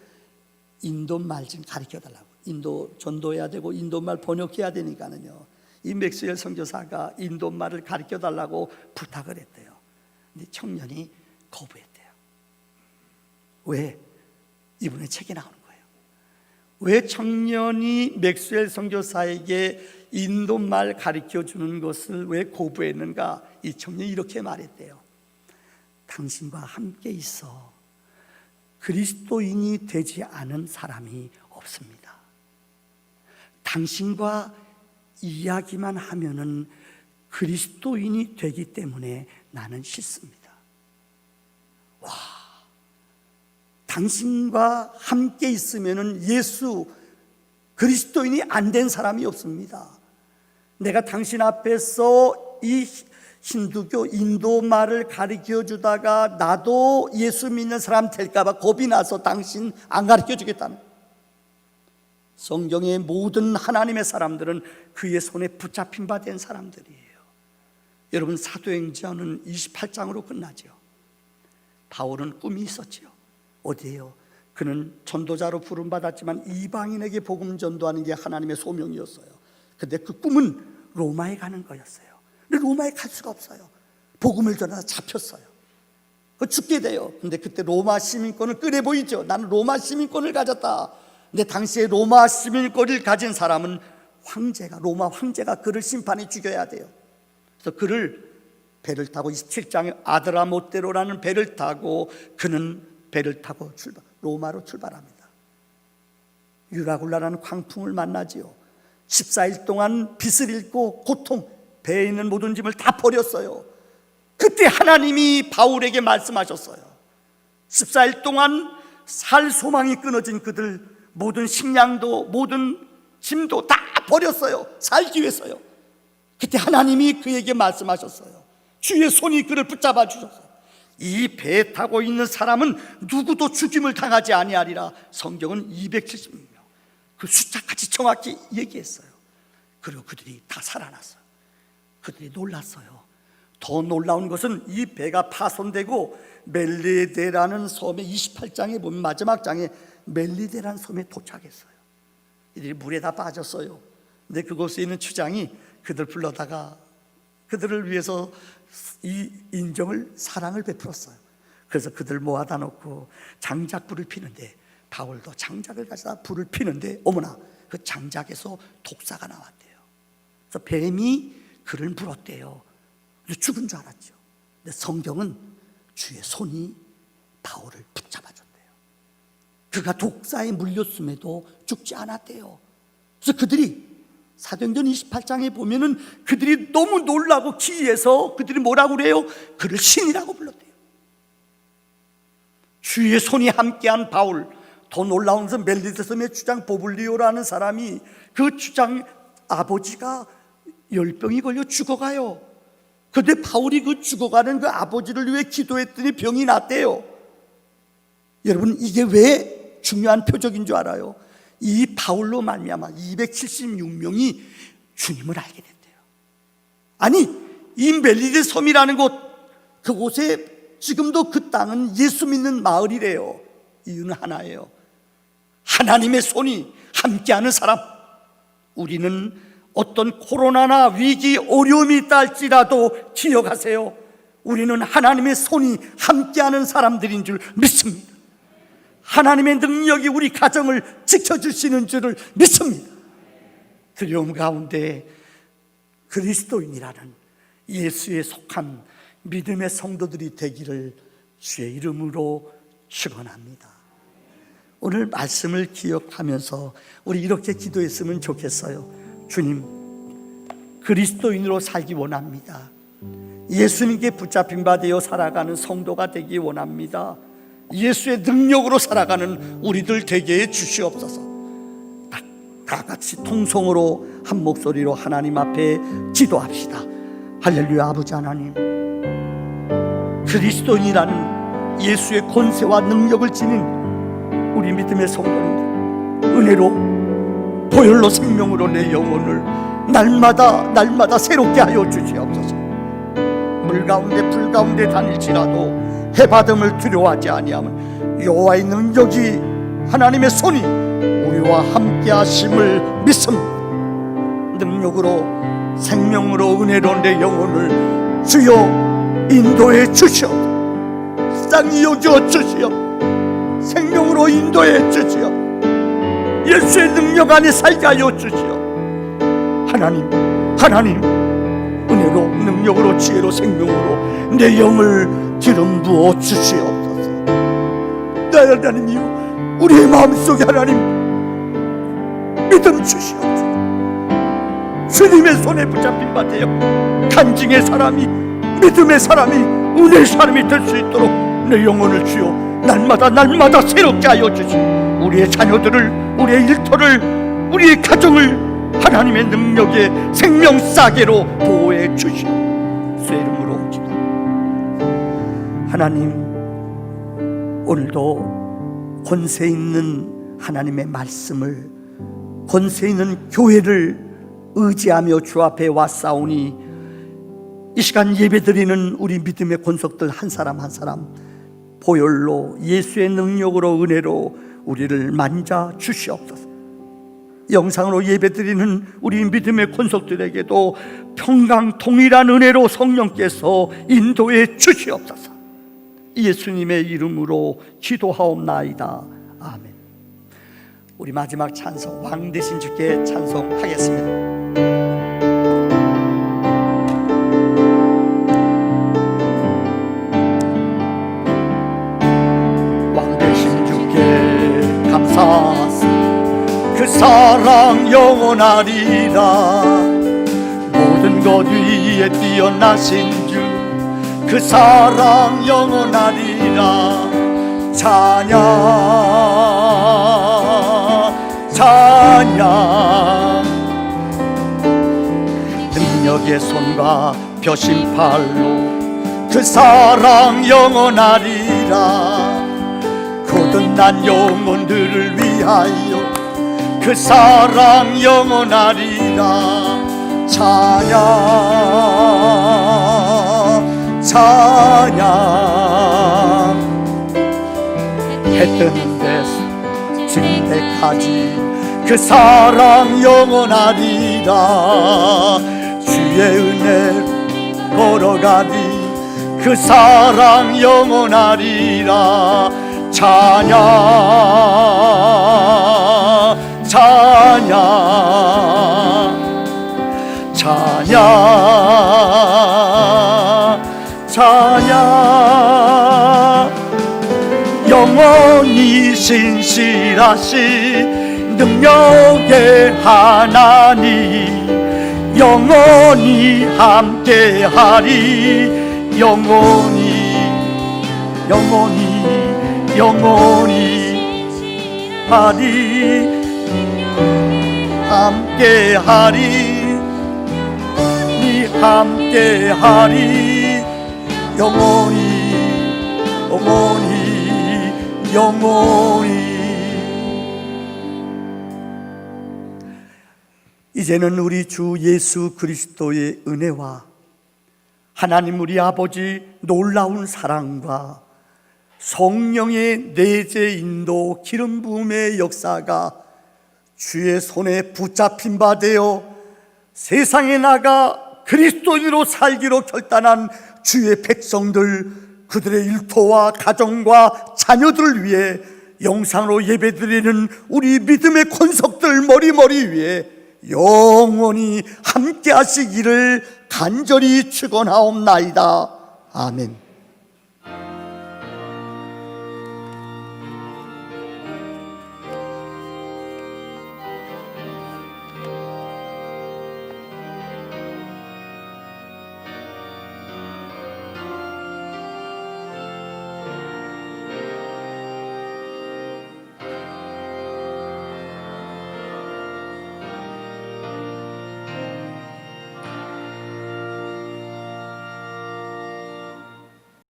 인도말 좀 가르쳐달라고, 인도 전도해야 되고 인도말 번역해야 되니까는요, 이 맥스웰 선교사가 인도말을 가르쳐달라고 부탁을 했대요. 근데 청년이 거부했대요. 왜? 이분의 책에 나오는 거예요. 왜 청년이 맥스웰 선교사에게 인도말 가르쳐주는 것을 왜 거부했는가? 이 청년이 이렇게 말했대요. 당신과 함께 있어 그리스도인이 되지 않은 사람이 없습니다. 당신과 이야기만 하면은 그리스도인이 되기 때문에 나는 싫습니다. 와, 당신과 함께 있으면은 예수 그리스도인이 안 된 사람이 없습니다. 내가 당신 앞에서 이 힌두교 인도말을 가르쳐 주다가 나도 예수 믿는 사람 될까봐 겁이 나서 당신 안 가르쳐 주겠다는. 성경의 모든 하나님의 사람들은 그의 손에 붙잡힌 바 된 사람들이에요. 여러분, 사도행전은 28장으로 끝나죠. 바울은 꿈이 있었지요. 어디에요? 그는 전도자로 부름받았지만 이방인에게 복음 전도하는 게 하나님의 소명이었어요. 근데 그 꿈은 로마에 가는 거였어요. 근데 로마에 갈 수가 없어요. 복음을 전하다 잡혔어요. 죽게 돼요. 근데 그때 로마 시민권을 끄래 보이죠. 나는 로마 시민권을 가졌다. 근데 당시에 로마 시민권을 가진 사람은 황제가, 로마 황제가 그를 심판해 죽여야 돼요. 그래서 그를 배를 타고 27장에 아드라모테로라는 배를 타고 그는 배를 타고 로마로 출발합니다. 유라굴라라는 광풍을 만나지요. 14일 동안 빚을 잃고 고통, 배에 있는 모든 짐을 다 버렸어요. 그때 하나님이 바울에게 말씀하셨어요. 14일 동안 살 소망이 끊어진 그들, 모든 식량도 모든 짐도 다 버렸어요. 살기 위해서요. 그때 하나님이 그에게 말씀하셨어요. 주의 손이 그를 붙잡아 주셨어요. 이 배에 타고 있는 사람은 누구도 죽임을 당하지 아니하리라. 성경은 270명, 그 숫자까지 정확히 얘기했어요. 그리고 그들이 다 살아났어요. 그들이 놀랐어요. 더 놀라운 것은 이 배가 파손되고 멜리데라는 섬에 28장에 보면 마지막 장에 멜리데라는 섬에 도착했어요. 이들이 물에 다 빠졌어요. 근데 그곳에 있는 추장이 그들 불러다가 그들을 위해서 이 인정을, 사랑을 베풀었어요. 그래서 그들 모아다 놓고 장작불을 피는데, 바울도 장작을 가져다 불을 피는데 어머나 그 장작에서 독사가 나왔대요. 그래서 뱀이 그를 물었대요. 죽은 줄 알았죠. 근데 성경은 주의 손이 바울을 붙잡아줬대요. 그가 독사에 물렸음에도 죽지 않았대요. 그래서 그들이 사도행전 28장에 보면은 그들이 너무 놀라고 기이해서 그들이 뭐라고 그래요? 그를 신이라고 불렀대요. 주의 손이 함께한 바울. 더 놀라운 것은 멜리데 섬의 주장 보블리오라는 사람이, 그 주장 아버지가 열병이 걸려 죽어가요. 그런데 바울이 그 죽어가는 그 아버지를 위해 기도했더니 병이 낫대요. 여러분, 이게 왜 중요한 표적인 줄 알아요? 이 바울로 말미암아 276명이 주님을 알게 됐대요. 아니, 이 멜리데 섬이라는 곳, 그곳에 지금도 그 땅은 예수 믿는 마을이래요. 이유는 하나예요. 하나님의 손이 함께하는 사람. 우리는 어떤 코로나나 위기, 어려움이 있다 할지라도 기억하세요. 우리는 하나님의 손이 함께하는 사람들인 줄 믿습니다. 하나님의 능력이 우리 가정을 지켜주시는 줄을 믿습니다. 두려움 가운데 그리스도인이라는 예수에 속한 믿음의 성도들이 되기를 주의 이름으로 축원합니다. 오늘 말씀을 기억하면서 우리 이렇게 기도했으면 좋겠어요. 주님, 그리스도인으로 살기 원합니다. 예수님께 붙잡힌 바 되어 살아가는 성도가 되기 원합니다. 예수의 능력으로 살아가는 우리들 되게 해 주시옵소서. 다 같이 통성으로 한 목소리로 하나님 앞에 기도합시다. 할렐루야. 아버지 하나님, 그리스도인이라는 예수의 권세와 능력을 지닌 우리 믿음의 성도님, 은혜로 보혈로 생명으로 내 영혼을 날마다 새롭게 하여 주시옵소서. 물 가운데 불 가운데 다닐지라도 해받음을 두려워하지 아니하면 여호와의 능력이, 하나님의 손이 우리와 함께 하심을 믿습니다. 능력으로 생명으로 은혜로 내 영혼을 주여 인도해 주시옵소서. 쌍히 여겨 주시옵소서. 생명으로 인도해 주시오. 예수의 능력 안에 살게 하여 주시오. 하나님 은혜로 능력으로 지혜로 생명으로 내 영을 기름 부어 주시옵소서. 나의 하나님이여, 우리의 마음속에 하나님 믿음 주시옵소서. 주님의 손에 붙잡힌 바 되어 간증의 사람이, 믿음의 사람이, 은혜의 사람이 될 수 있도록 내 영혼을 주여 날마다 새롭게 하여 주시고, 우리의 자녀들을, 우리의 일터를, 우리의 가정을 하나님의 능력의 생명 싸개로 보호해 주시오. 주의 이름으로 기도. 하나님, 오늘도 권세 있는 하나님의 말씀을, 권세 있는 교회를 의지하며 주 앞에 왔사오니, 이 시간 예배드리는 우리 믿음의 권속들 한 사람 한 사람 보혈로 예수의 능력으로 은혜로 우리를 만져 주시옵소서. 영상으로 예배드리는 우리 믿음의 권속들에게도 평강 동일한 은혜로 성령께서 인도해 주시옵소서. 예수님의 이름으로 기도하옵나이다. 아멘. 우리 마지막 찬송, 왕 되신 주께 찬송하겠습니다. 그 사랑 영원하리라. 모든 것 위에 뛰어나신 주, 그 사랑 영원하리라. 찬양 능력의 손과 벼신 팔로 그 사랑 영원하리라. 거듭난 영혼들을 위하여 그 사랑 영원하리라. 찬양 찬양 해 뜨는 데서 지금 때까지 그 사랑 영원하리라. 주의 은혜 걸어가리 그 사랑 영원하리라. 찬양 찬양 찬양 찬양 영원히 신실하신 능력의 하나님 영원히 함께하리 영원히 영원히 영원히 하리 함께하리 니 함께하리 영원히 영원히 영원히. 이제는 우리 주 예수 그리스도의 은혜와 하나님 우리 아버지 놀라운 사랑과 성령의 내재 인도 기름 부음의 역사가 주의 손에 붙잡힌 바 되어 세상에 나가 그리스도인으로 살기로 결단한 주의 백성들, 그들의 일터와 가정과 자녀들을 위해 영상으로 예배드리는 우리 믿음의 권속들 머리머리 위에 영원히 함께 하시기를 간절히 축원하옵나이다. 아멘.